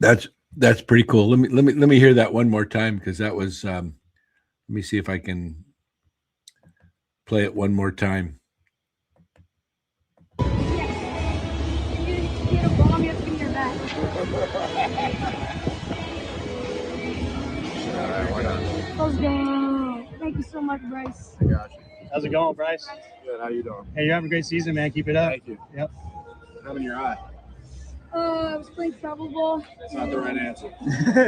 That's pretty cool. Let me hear that one more time because that was. Let me see if I can play it one more time. You get a bomb, you have to give me your bat. All right, why not? Let's go. Thank you so much, Bryce. I got you. How's it going, Bryce? Good. How you doing? Hey, you're having a great season, man. Keep it up. Thank you. Yep. What's having your eye? I was playing improbable. That's not the right answer.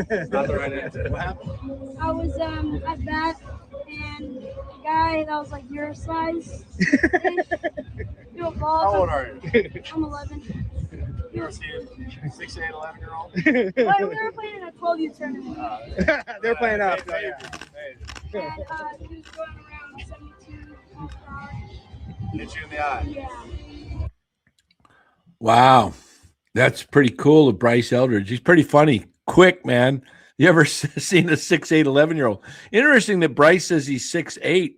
That's not the right answer. What happened? I was at bat, and a guy that was like your size threw a ball. How old are you? I'm 11. You ever see a 6'8", 11-year-old? But we were playing in a 12U tournament. They're playing out. And he was going around 72 miles per hour. Hit you in the eye. Yeah. Wow, that's pretty cool of Bryce Eldridge. He's pretty funny, quick, man. You ever seen a 6'8", 11-year-old? Interesting that Bryce says he's 6'8".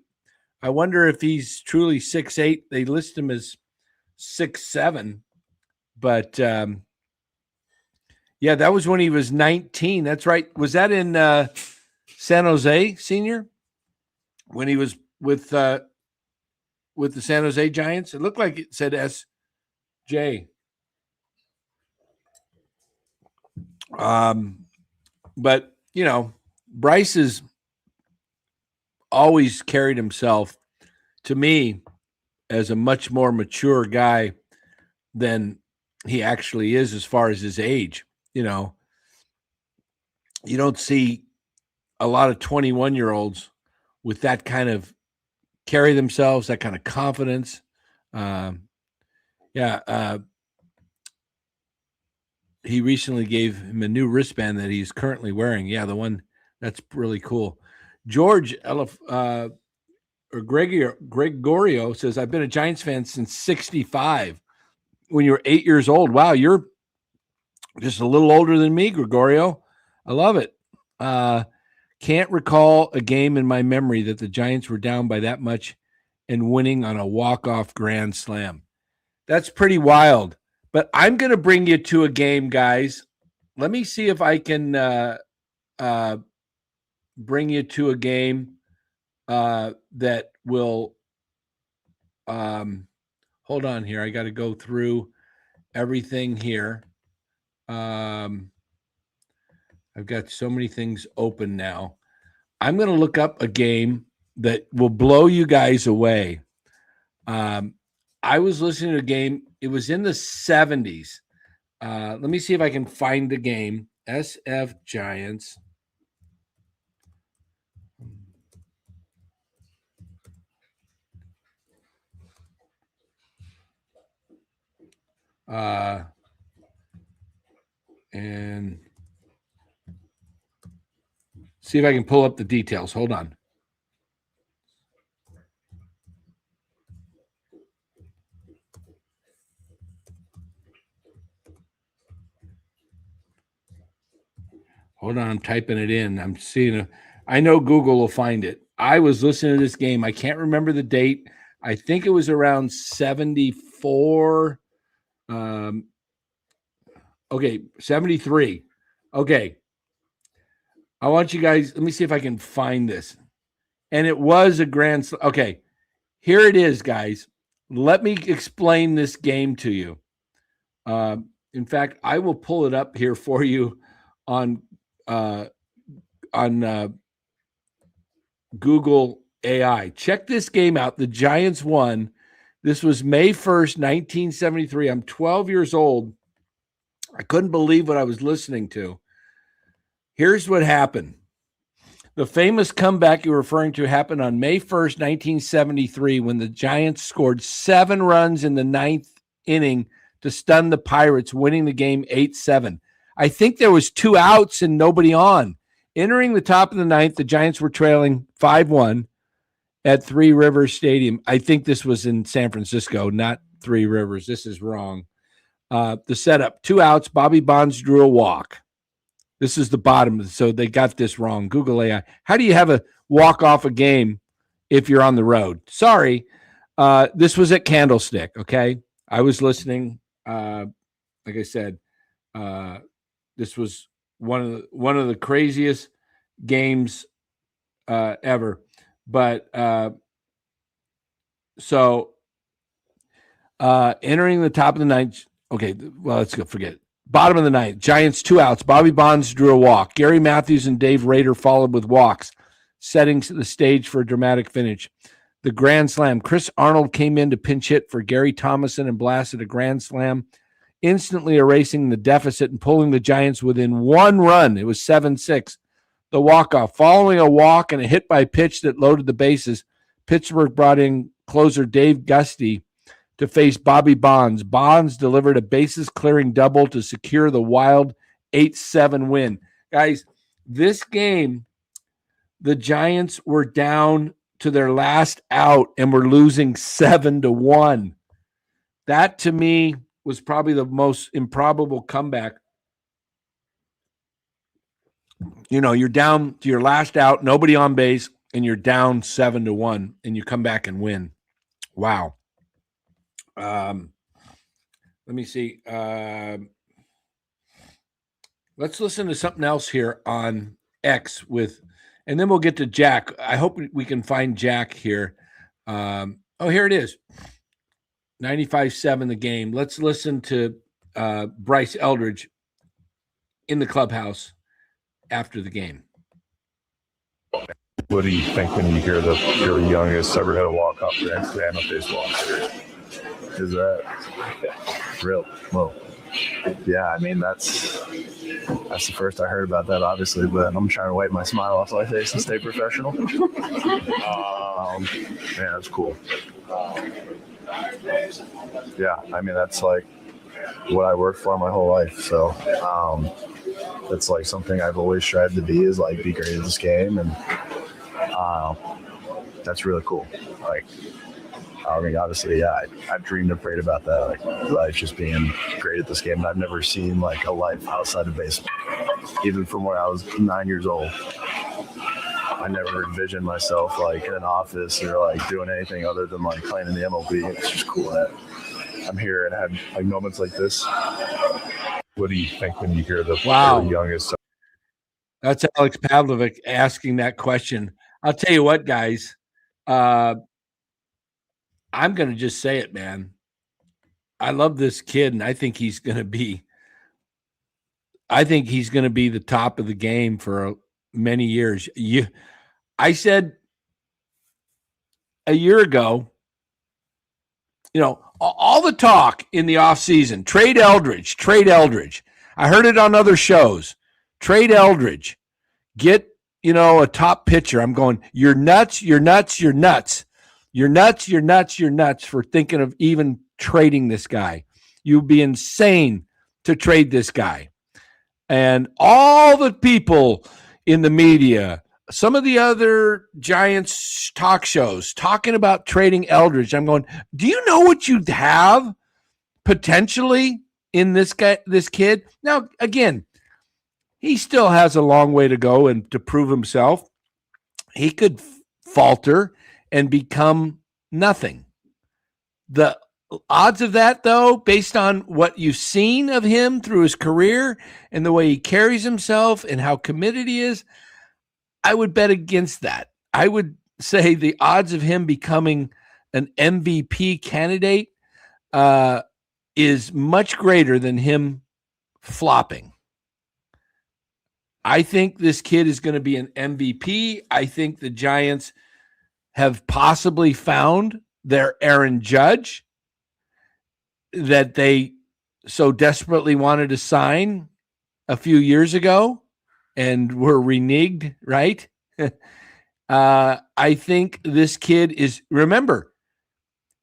I wonder if he's truly 6'8". They list him as 6'7". But yeah, that was when he was 19. That's right. Was that in San Jose, Senior? When he was with the San Jose Giants? It looked like it said SJ. But you know, Bryce has always carried himself to me as a much more mature guy than he actually is as far as his age. You know, you don't see a lot of 21-year-olds with that kind of carry themselves, that kind of confidence. He recently gave him a new wristband that he's currently wearing. Yeah, the one that's really cool. George Gregorio says, I've been a Giants fan since 65. When you were 8 years old. Wow, you're just a little older than me, Gregorio. I love it. Can't recall a game in my memory that the Giants were down by that much and winning on a walk-off grand slam. That's pretty wild. But I'm going to bring you to a game, guys. Let me see if I can bring you to a game that will hold on here. I got to go through everything here. I've got so many things open now. I'm going to look up a game that will blow you guys away. I was listening to a game. It was in the 70s. Let me see if I can find the game. SF Giants. And see if I can pull up the details. Hold on. Hold on, I'm typing it in. I'm seeing I know Google will find it. I was listening to this game. I can't remember the date. I think it was around 74. Okay, 73. Okay. I want you guys, let me see if I can find this. And it was a grand slam. Okay, here it is, guys. Let me explain this game to you. In fact, I will pull it up here for you on Google AI. Check this game out. The Giants won. This was May 1st, 1973. I'm 12 years old. I couldn't believe what I was listening to. Here's what happened. The famous comeback you're referring to happened on May 1st, 1973, when the Giants scored 7 runs in the 9th inning to stun the Pirates, winning the game 8-7. I think there was 2 outs and nobody on. Entering the top of the 9th, the Giants were trailing 5-1 at Three Rivers Stadium. I think this was in San Francisco, not Three Rivers. This is wrong. The setup, 2 outs. Bobby Bonds drew a walk. This is the bottom, so they got this wrong. Google AI. How do you have a walk off a game if you're on the road? Sorry. This was at Candlestick, okay? I was listening. Like I said, this was one of the craziest games ever. But entering the top of the 9th. Okay, well, let's go. Forget it. Bottom of the 9th, Giants 2 outs. Bobby Bonds drew a walk. Gary Matthews and Dave Rader followed with walks, setting the stage for a dramatic finish. The grand slam. Chris Arnold came in to pinch hit for Gary Thomason and blasted a grand slam, instantly erasing the deficit and pulling the Giants within 1 run. It was 7-6. The walk-off. Following a walk and a hit by pitch that loaded the bases, Pittsburgh brought in closer Dave Gusty to face Bobby Bonds. Bonds delivered a bases-clearing double to secure the wild 8-7 win. Guys, this game, the Giants were down to their last out and were losing 7-1. That, to me, was probably the most improbable comeback. You know, you're down to your last out, nobody on base, and you're down 7-1, and you come back and win. Wow. Let me see. Let's listen to something else here on X and then we'll get to Jack. I hope we can find Jack here. Here it is. 95-7 the game. Let's listen to Bryce Eldridge in the clubhouse after the game. What do you think when you hear that you're the youngest ever hit a walk-off grand slam of baseball? Is that real? Well, yeah, I mean, that's the first I heard about that, obviously, but I'm trying to wipe my smile off my face and stay professional. Yeah, that's cool. Yeah, I mean, that's like what I worked for my whole life. So it's like something I've always strived to be, is like be great at this game. And that's really cool. Like, I mean, obviously, yeah, I've dreamed and prayed about that, like just being great at this game. And I've never seen like a life outside of baseball, even from when I was 9 years old. I never envisioned myself like in an office or like doing anything other than like playing in the MLB. It's just cool that I'm here and had like moments like this. What do you think when you hear the youngest? That's Alex Pavlovic asking that question. I'll tell you what, guys. I'm going to just say it, man. I love this kid, and I think he's going to be the top of the game for many years. I said a year ago, all the talk in the offseason, trade Eldridge. I heard it on other shows. Trade Eldridge. Get, a top pitcher. I'm going, you're nuts for thinking of even trading this guy. You'd be insane to trade this guy. And all the people in the media, some of the other Giants talk shows talking about trading Eldridge. I'm going, do you know what you have potentially in this kid? Now, again, he still has a long way to go and to prove himself. He could falter and become nothing. The odds of that, though, based on what you've seen of him through his career and the way he carries himself and how committed he is, I would bet against that. I would say the odds of him becoming an MVP candidate is much greater than him flopping. I think this kid is going to be an MVP. I think the Giants have possibly found their Aaron Judge that they so desperately wanted to sign a few years ago and were reneged, right? I think this kid is, remember,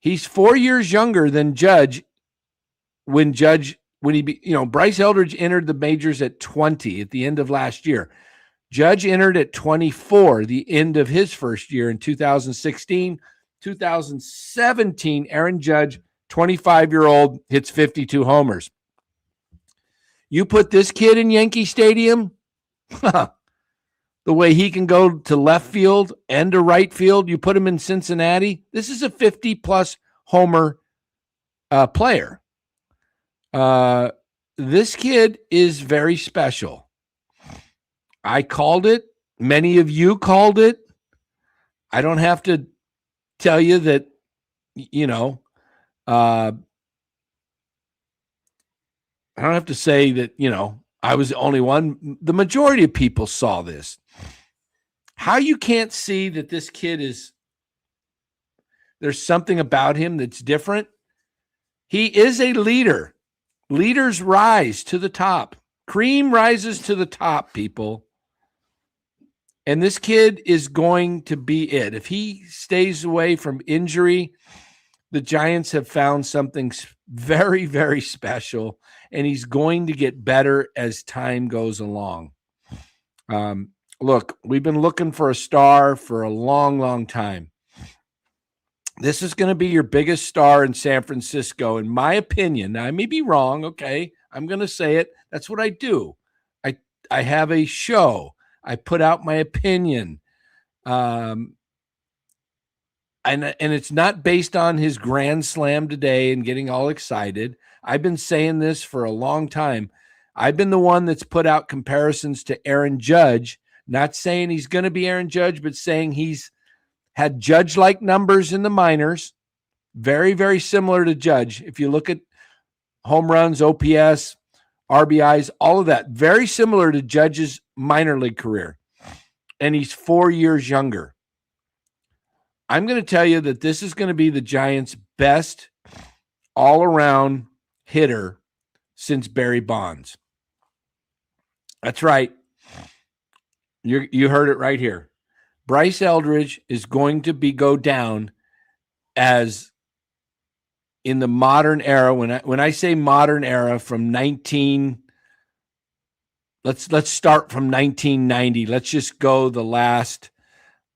he's 4 years younger than Judge when Bryce Eldridge entered the majors at 20 at the end of last year. Judge entered at 24, the end of his first year in 2016. 2017, Aaron Judge, 25-year-old, hits 52 homers. You put this kid in Yankee Stadium, the way he can go to left field and to right field, you put him in Cincinnati, this is a 50-plus homer player. This kid is very special. I called it. Many of you called it. I don't have to tell you that, I don't have to say that, I was the only one. The majority of people saw this. How you can't see that this kid there's something about him that's different. He is a leader. Leaders rise to the top. Cream rises to the top, people. And this kid is going to be it. If he stays away from injury, the Giants have found something very, very special, and he's going to get better as time goes along. Look, we've been looking for a star for a long, long time. This is going to be your biggest star in San Francisco, in my opinion. Now, I may be wrong, okay? I'm going to say it. That's what I do. I have a show. I put out my opinion. And it's not based on his grand slam today and getting all excited. I've been saying this for a long time. I've been the one that's put out comparisons to Aaron Judge, not saying he's going to be Aaron Judge, but saying he's had Judge-like numbers in the minors, very, very similar to Judge. If you look at home runs, OPS, RBIs, all of that, very similar to Judge's minor league career. And he's 4 years younger. I'm going to tell you that this is going to be the Giants' best all-around hitter since Barry Bonds. That's right. You heard it right here. Bryce Eldridge is going to go down as in the modern era. When I say modern era, from let's start from 1990. Let's just go the last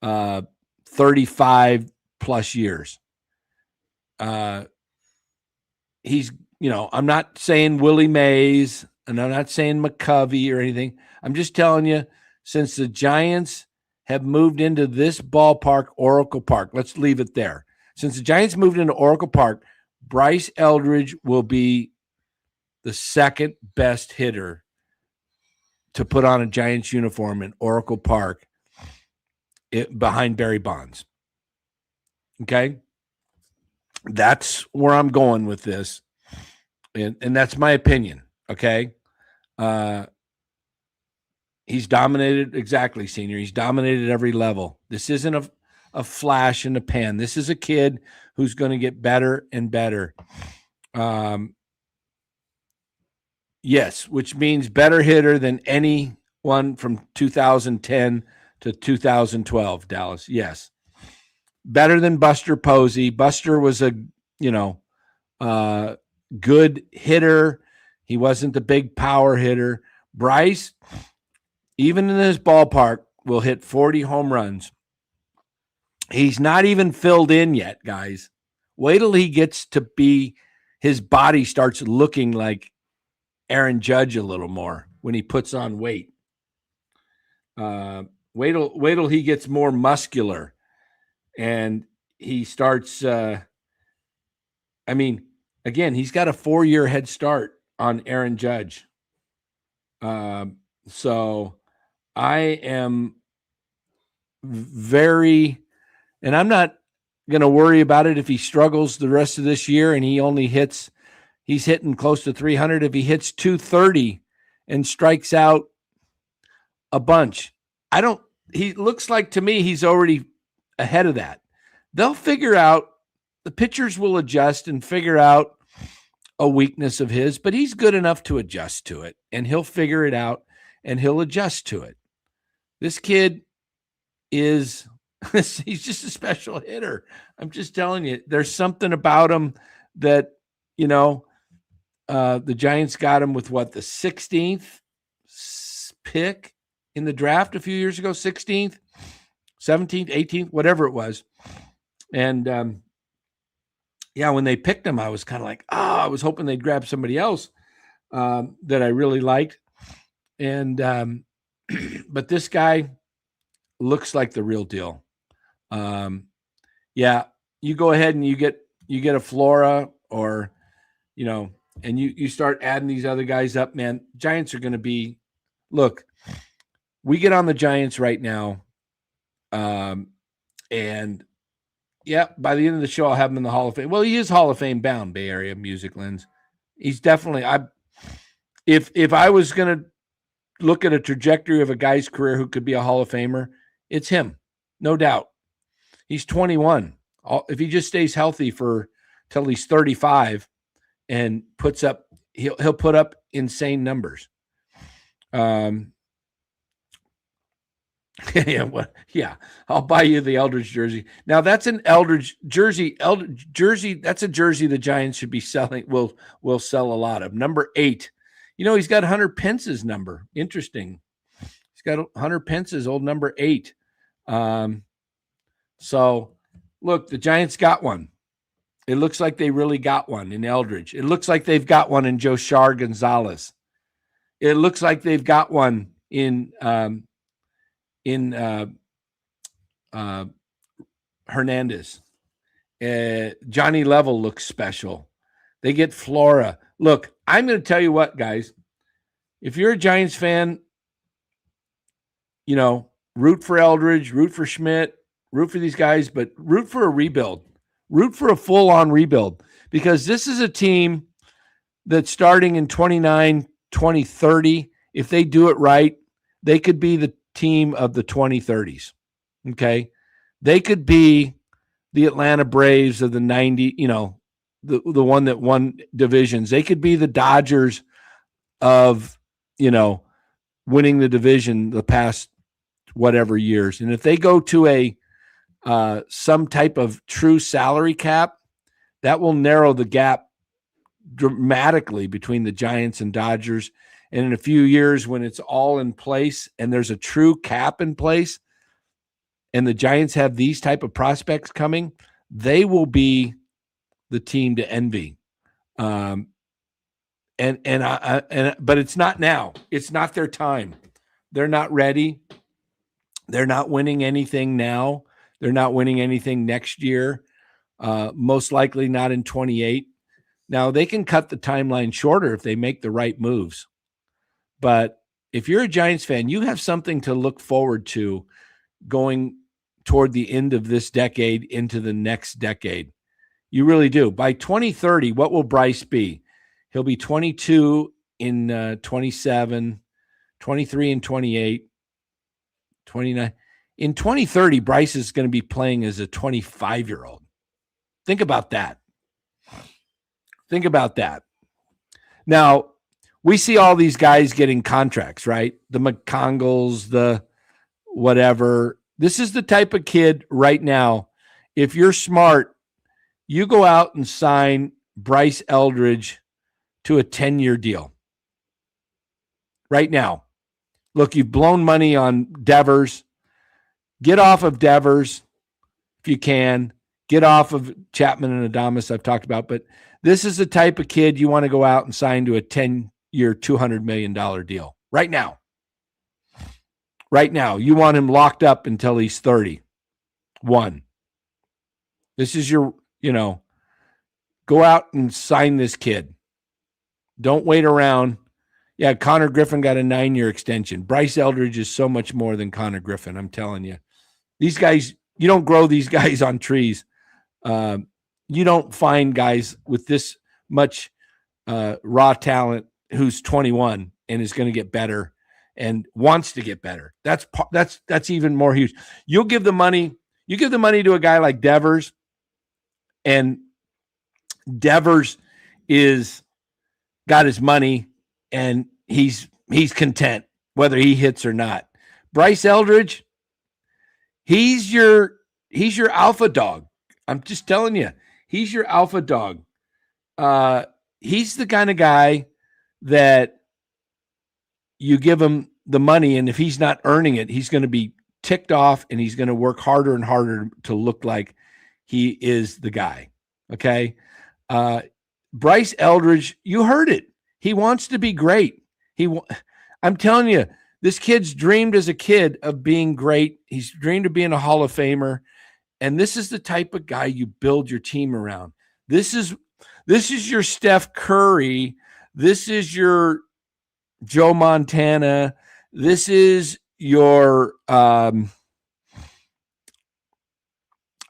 35 plus years. He's, I'm not saying Willie Mays, and I'm not saying McCovey or anything. I'm just telling you, since the Giants have moved into this ballpark, Oracle Park, let's leave it there. Since the Giants moved into Oracle Park, Bryce Eldridge will be the second best hitter to put on a Giants uniform in Oracle Park behind Barry Bonds. Okay? That's where I'm going with this. And that's my opinion. Okay? He's dominated, exactly, Senior. He's dominated every level. This isn't a flash in the pan. This is a kid who's going to get better and better. Yes, which means better hitter than anyone from 2010 to 2012, Dallas. Yes. Better than Buster Posey. Buster was a, good hitter. He wasn't the big power hitter. Bryce, even in his ballpark, will hit 40 home runs. He's not even filled in yet, guys. Wait till he gets to be, his body starts looking like Aaron Judge a little more when he puts on weight. Wait till he gets more muscular and he starts, again, he's got a 4-year head start on Aaron Judge. So I am and I'm not going to worry about it if he struggles the rest of this year and he's hitting close to 300. If he hits 230 and strikes out a bunch, he looks like to me he's already ahead of that. They'll figure out, the pitchers will adjust and figure out a weakness of his, but he's good enough to adjust to it, and he'll figure it out and he'll adjust to it. This kid he's just a special hitter. I'm just telling you, there's something about him that, the Giants got him with the 16th pick in the draft a few years ago, 16th, 17th, 18th, whatever it was. And when they picked him, I was kind of like, I was hoping they'd grab somebody else that I really liked. And but this guy looks like the real deal. You go ahead and you get a Flora or, and you start adding these other guys up, man. Giants are going to be, look, we get on the Giants right now. And by the end of the show, I'll have him in the Hall of Fame. Well, he is Hall of Fame bound, Bay Area Music Lens. He's definitely, if I was going to look at a trajectory of a guy's career who could be a Hall of Famer, it's him. No doubt. He's 21. If he just stays healthy till he's 35 and he'll put up insane numbers. I'll buy you the Eldridge jersey. Now that's an Eldridge jersey. That's a jersey the Giants should be selling. Will sell a lot of. Number 8. He's got Hunter Pence's number. Interesting. He's got Hunter Pence's old number 8. So look, the Giants got one. It looks like they really got one in Eldridge. It looks like they've got one in Joshar Gonzalez. It looks like they've got one in Hernandez. Johnny Level looks special. They get Flora. Look, I'm going to tell you what, guys. If you're a Giants fan, root for Eldridge, root for Schmidt, root for these guys, but root for a rebuild. Root for a full-on rebuild, because this is a team that's starting in 29, 2030. If they do it right, they could be the team of the 2030s. Okay. They could be the Atlanta Braves of the 90, the one that won divisions. They could be the Dodgers of, winning the division the past whatever years. And if they go to some type of true salary cap, that will narrow the gap dramatically between the Giants and Dodgers. And in a few years, when it's all in place and there's a true cap in place, and the Giants have these type of prospects coming, they will be the team to envy. But it's not now. It's not their time. They're not ready. They're not winning anything now. They're not winning anything next year. Most likely not in 28. Now, they can cut the timeline shorter if they make the right moves. But if you're a Giants fan, you have something to look forward to going toward the end of this decade into the next decade. You really do. By 2030, what will Bryce be? He'll be 22 in 27, 23 and 28, 29. In 2030, Bryce is going to be playing as a 25-year-old. Think about that. Think about that. Now, we see all these guys getting contracts, right? The McCongles, the whatever. This is the type of kid right now. If you're smart, you go out and sign Bryce Eldridge to a 10-year deal. Right now. Look, you've blown money on Devers. Get off of Devers if you can. Get off of Chapman and Adames I've talked about. But this is the type of kid you want to go out and sign to a 10-year, $200 million deal. Right now. Right now. You want him locked up until he's 31. This is your, go out and sign this kid. Don't wait around. Yeah, Connor Griffin got a 9-year extension. Bryce Eldridge is so much more than Connor Griffin, I'm telling you. These guys, you don't grow these guys on trees. You don't find guys with this much raw talent who's 21 and is going to get better and wants to get better. That's even more huge. You give the money to a guy like Devers, and Devers is got his money and he's content whether he hits or not. Bryce Eldridge, he's your alpha dog. I'm just telling you, he's your alpha dog. He's the kind of guy that you give him the money, and if he's not earning it, he's going to be ticked off, and he's going to work harder and harder to look like he is the guy. Okay. Bryce Eldridge, you heard it. He wants to be great. I'm telling you, this kid's dreamed as a kid of being great. He's dreamed of being a Hall of Famer. And this is the type of guy you build your team around. This is your Steph Curry. This is your Joe Montana. This is your, I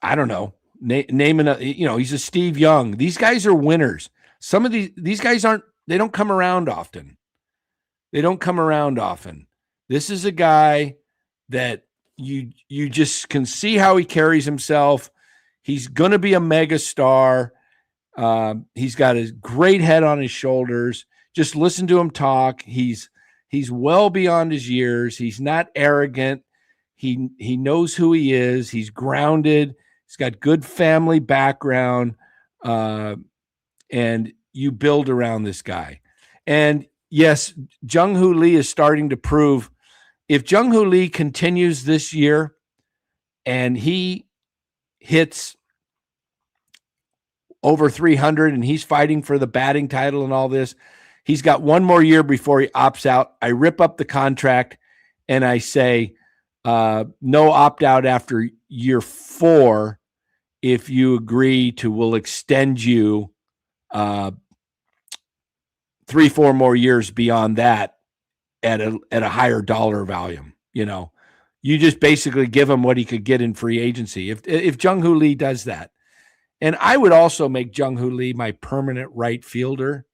don't know, name another, he's a Steve Young. These guys are winners. Some of these guys they don't come around often. This is a guy that you just can see how he carries himself. He's going to be a mega star. He's got a great head on his shoulders. Just listen to him talk. He's well beyond his years. He's not arrogant. He knows who he is. He's grounded. He's got good family background. And you build around this guy. And yes, Jung-Hoo Lee is starting to prove, if Jung-Hoo Lee continues this year and he hits over 300 and he's fighting for the batting title and all this, he's got one more year before he opts out. I rip up the contract and I say, no opt out after year 4. If you agree to, we'll extend you 3-4 more years beyond that at a higher dollar volume. You just basically give him what he could get in free agency. If Jung-Hoo Lee does that, and I would also make Jung-Hoo Lee my permanent right fielder.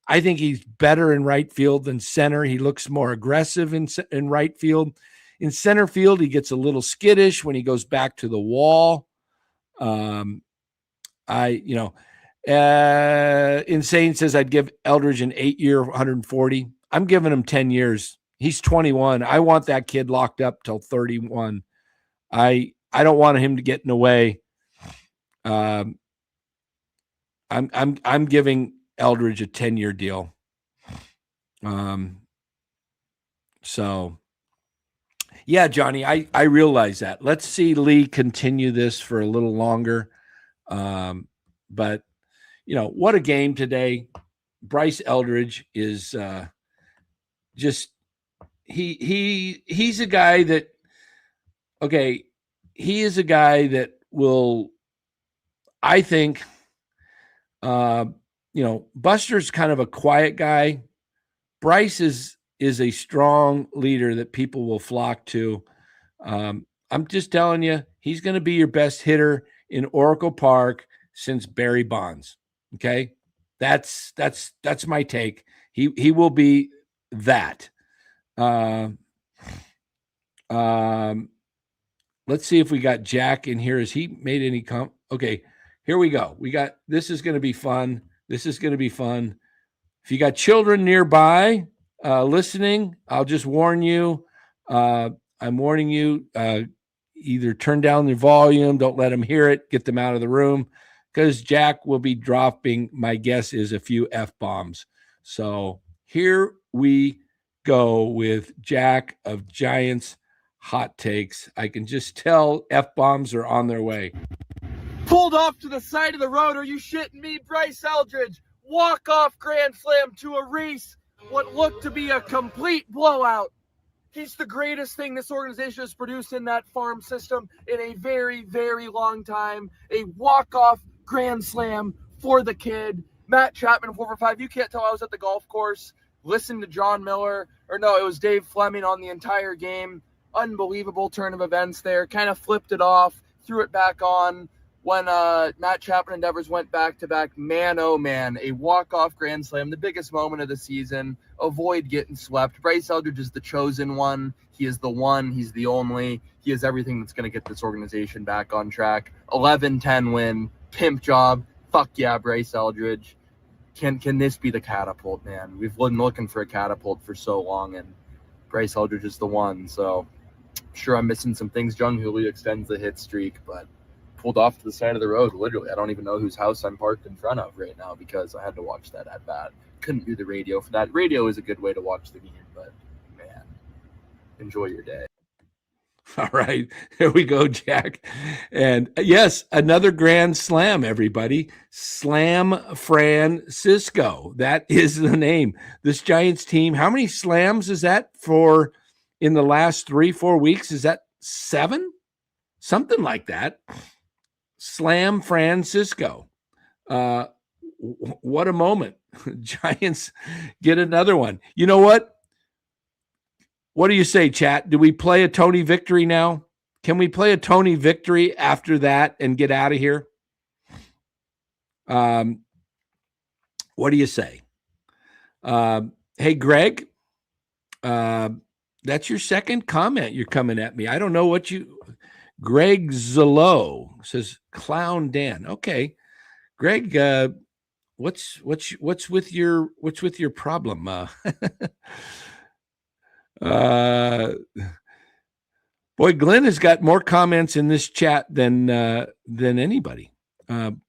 I think he's better in right field than center. He looks more aggressive in right field. In center field, he gets a little skittish when he goes back to the wall. Insane says I'd give Eldridge an 8-year, 140. I'm giving him 10 years. He's 21. I want that kid locked up till 31. I don't want him to get in the way. I'm giving Eldridge a 10-year deal. So yeah, Johnny, I realize that. Let's see Lee continue this for a little longer. But what a game today. Bryce Eldridge is just he's a guy that he is a guy that will, I think, Buster's kind of a quiet guy. Bryce is a strong leader that people will flock to. I'm just telling you, he's going to be your best hitter in Oracle Park since Barry Bonds. Okay. That's my take. He will be that. let's see if we got Jack in here. Has he made any Okay, here we go. This is going to be fun. This is going to be fun. If you got children nearby listening, I'll just warn you. I'm warning you, either turn down the volume, don't let them hear it, get them out of the room, because Jack will be dropping, my guess is, a few F-bombs. So here we go with Jack of Giants Hot Takes. I can just tell F-bombs are on their way. Pulled off to the side of the road. Are you shitting me? Bryce Eldridge, walk-off grand slam to erase what looked to be a complete blowout. He's the greatest thing this organization has produced in that farm system in a very, very long time. A walk-off grand slam for the kid. Matt Chapman, 4 for 5. You can't tell I was at the golf course listening to John Miller. Or no, it was Dave Fleming on the entire game. Unbelievable turn of events there. Kind of flipped it off, threw it back on. When Matt Chapman and Devers went back-to-back, man, oh man, a walk-off grand slam, the biggest moment of the season. Avoid getting swept. Bryce Eldridge is the chosen one. He is the one. He's the only. He is everything that's going to get this organization back on track. 11-10 win. Pimp job. Fuck yeah, Bryce Eldridge. Can this be the catapult, man? We've been looking for a catapult for so long, and Bryce Eldridge is the one. So I'm sure I'm missing some things. Jung-Hoo Lee extends the hit streak, but pulled off to the side of the road, literally. I don't even know whose house I'm parked in front of right now because I had to watch that at bat. Couldn't do the radio for that. Radio is a good way to watch the game, but man, enjoy your day. All right, here we go, Jack. And yes, another grand slam, everybody. Slam Francisco. That is the name. This Giants team, how many slams is that for in the last 3-4 weeks? Is that 7? Something like that. Slam Francisco. What a moment. Giants get another one. You know what? What do you say, chat? Do we play a Tony victory now? Can we play a Tony victory after that and get out of here? What do you say? Hey, Greg, that's your second comment you're coming at me. I don't know what you... Greg Zillow says, Clown Dan. Okay. Greg, what's with your problem? Boy, Glenn has got more comments in this chat than anybody.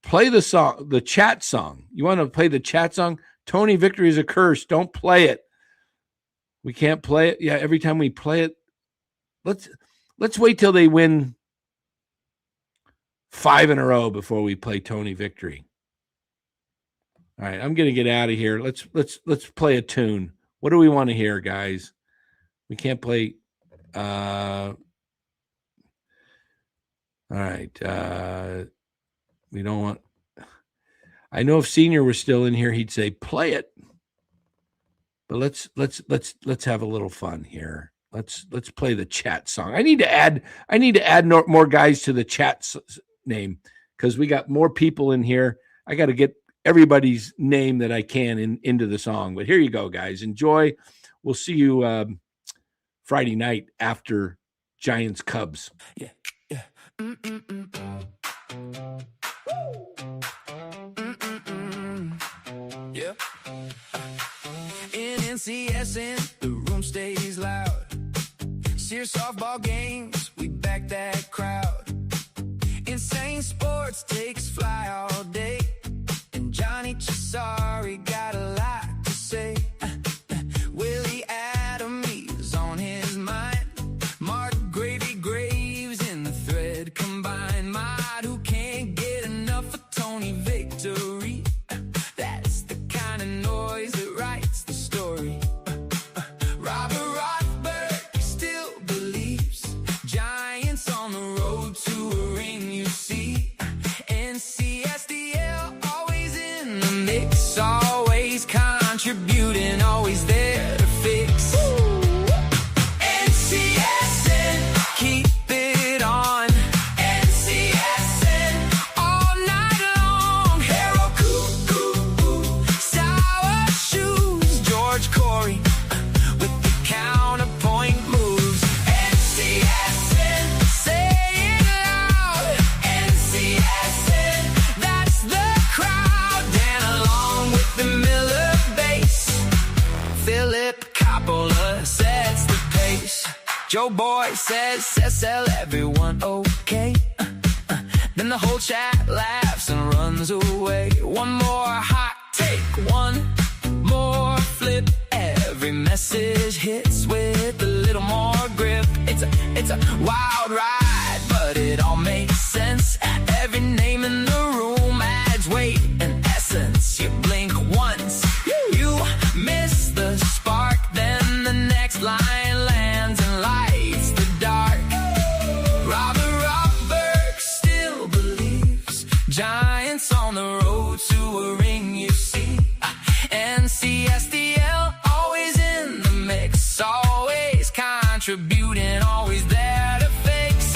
Play the song, the chat song. You want to play the chat song? Tony victory is a curse. Don't play it. We can't play it. Yeah, every time we play it, let's wait till they win 5 in a row before we play Tony victory. All right, I'm gonna get out of here. Let's play a tune. What do we want to hear, guys? We can't play. All right. We don't want. I know if Senior was still in here, he'd say play it. But let's have a little fun here. Let's play the chat song. I need to add more guys to the chat name because we got more people in here. I got to get everybody's name that I can into the song. But here you go, guys. Enjoy. We'll see you Friday night after Giants Cubs. Yeah. Yeah. In NCSN, the room stays loud. Serious softball games, we back that crowd. Insane sports takes fly all day. And Johnny Chisari got a lot to say. Willie Adam, he's on his mind. Mark Gravy Graves in the thread combined. Mod, who can't get enough of Tony victory. That's the kind of noise that writes the story. Robert Rothberg still believes Giants on the road to a ring, you see. NCSDL Coppola sets the pace. Joe Boy says, sell everyone okay. Then the whole chat laughs and runs away. One more hot take, one more flip. Every message hits with a little more grip. It's a wild ride, but it all makes sense. Every name in the room adds weight and essence. You blink once, you miss the spark. Then the next line lands and lights the dark. Robert still believes Giants on the road to a ring, you see. NCSDL always in the mix, always contributing, always there to fix.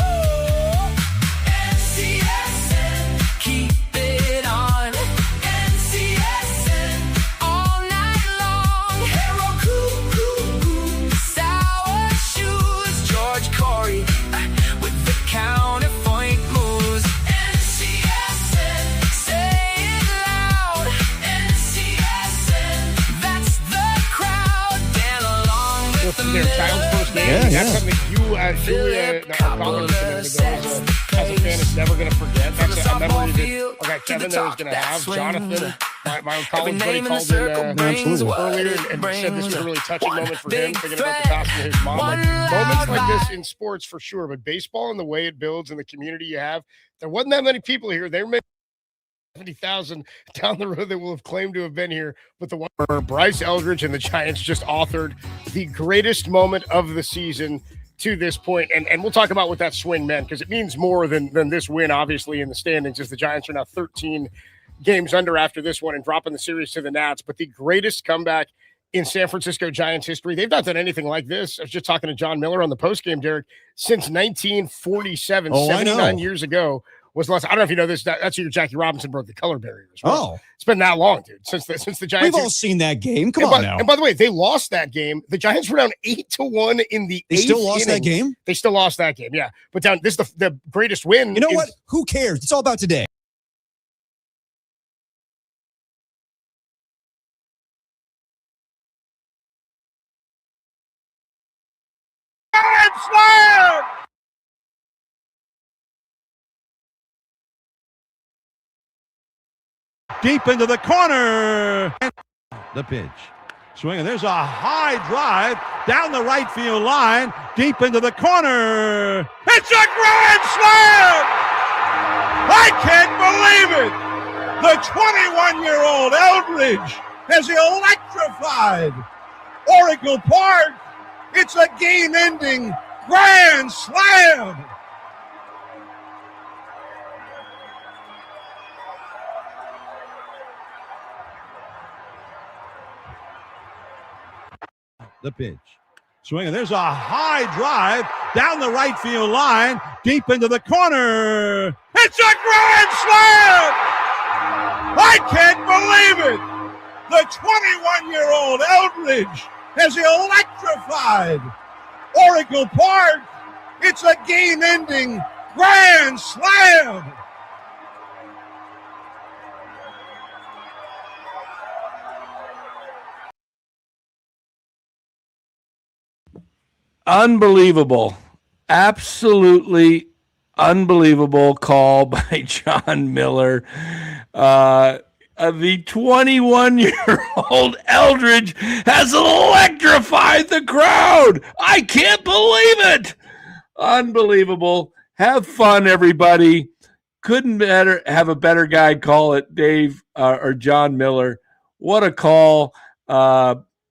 NCSN, keep it on. NCSN, all night long. Hero cool, sour shoes. George Corey with the counterpoint moves. NCSN, say it loud. NCSN, that's the crowd. Dan along with the Their child's first game. That's something that you, as a fan, is never going to forget. That's a memory that Kevin there is going to have. Jonathan, my college buddy, called in earlier and said this was a really touching moment for him, thinking about the passing of his mom. Like, moments like this in sports for sure, but baseball and the way it builds and the community you have, there wasn't that many people here. There may 70,000 down the road that will have claimed to have been here, but the one where Bryce Eldridge and the Giants just authored the greatest moment of the season to this point. And we'll talk about what that swing meant, because it means more than this win, obviously, in the standings, as the Giants are now 13 games under after this one and dropping the series to the Nats. But the greatest comeback in San Francisco Giants history. They've not done anything like this. I was just talking to John Miller on the postgame, Derek, since 1947, 79 years ago. Was the last. I don't know if you know this. That's your Jackie Robinson broke the color barrier as well. Oh, it's been that long, dude. Since the Giants. We've all seen that game. Come on now. And by the way, they lost that game. The Giants were down 8-1 in the. They still lost that game. They still lost that game. Yeah, but down. This is the greatest win. You know what? Who cares? It's all about today. Slam! Deep into the corner. The pitch. Swinging. There's a high drive down the right field line. Deep into the corner. It's a grand slam! I can't believe it! The 21-year-old Eldridge has electrified Oracle Park. It's a game-ending grand slam! The pitch. Swinging. There's a high drive down the right field line, deep into the corner. It's a grand slam! I can't believe it! The 21-year-old Eldridge has electrified Oracle Park. It's a game-ending grand slam! Unbelievable. Absolutely unbelievable call by John Miller. The 21-year-old Eldridge has electrified the crowd. I can't believe it. Unbelievable. Have fun, everybody. Couldn't have a better guy call it, Dave or John Miller. What a call.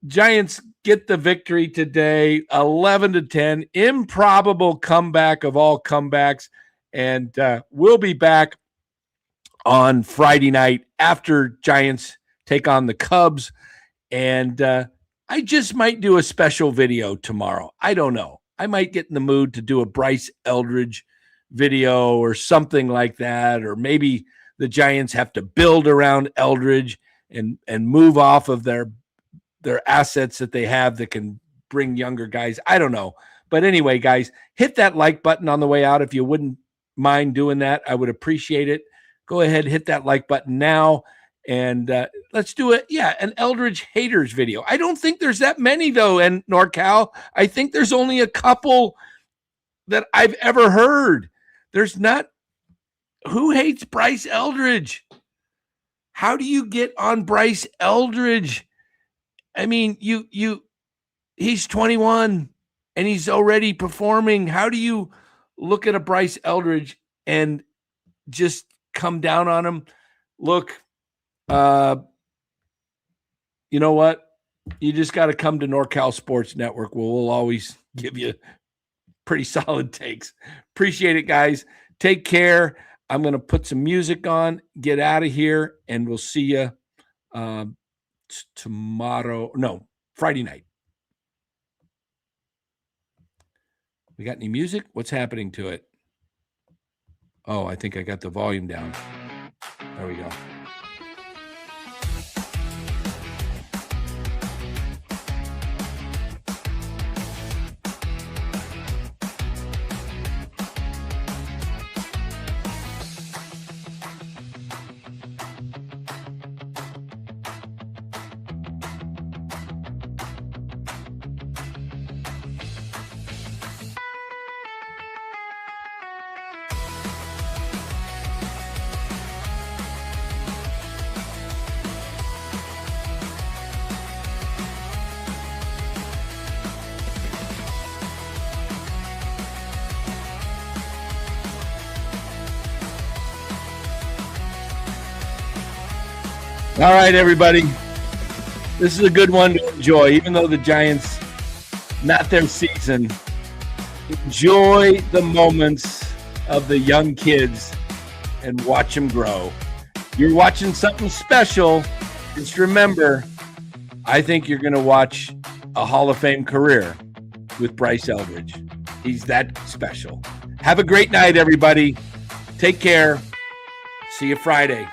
Giants get the victory today, 11-10. Improbable comeback of all comebacks. And we'll be back on Friday night after Giants take on the Cubs. And I just might do a special video tomorrow. I don't know. I might get in the mood to do a Bryce Eldridge video or something like that. Or maybe the Giants have to build around Eldridge and move off of their assets that they have that can bring younger guys. I don't know. But anyway, guys, hit that like button on the way out if you wouldn't mind doing that. I would appreciate it. Go ahead, hit that like button now. And Let's do it. Yeah, an Eldridge haters video. I don't think there's that many though. And NorCal, I think there's only a couple that I've ever heard. There's not. Who hates Bryce Eldridge? How do you get on Bryce Eldridge? I mean, he's 21 and he's already performing. How do you look at a Bryce Eldridge and just come down on him? Look, you know what? You just got to come to NorCal Sports Network. We'll always give you pretty solid takes. Appreciate it, guys. Take care. I'm going to put some music on, get out of here, and we'll see you tomorrow. No, Friday night. We got any music? What's happening to it? Oh, I think I got the volume down. There we go. All right, everybody. This is a good one to enjoy, even though the Giants, not their season. Enjoy the moments of the young kids and watch them grow. You're watching something special. Just remember, I think you're going to watch a Hall of Fame career with Bryce Eldridge. He's that special. Have a great night, everybody. Take care. See you Friday.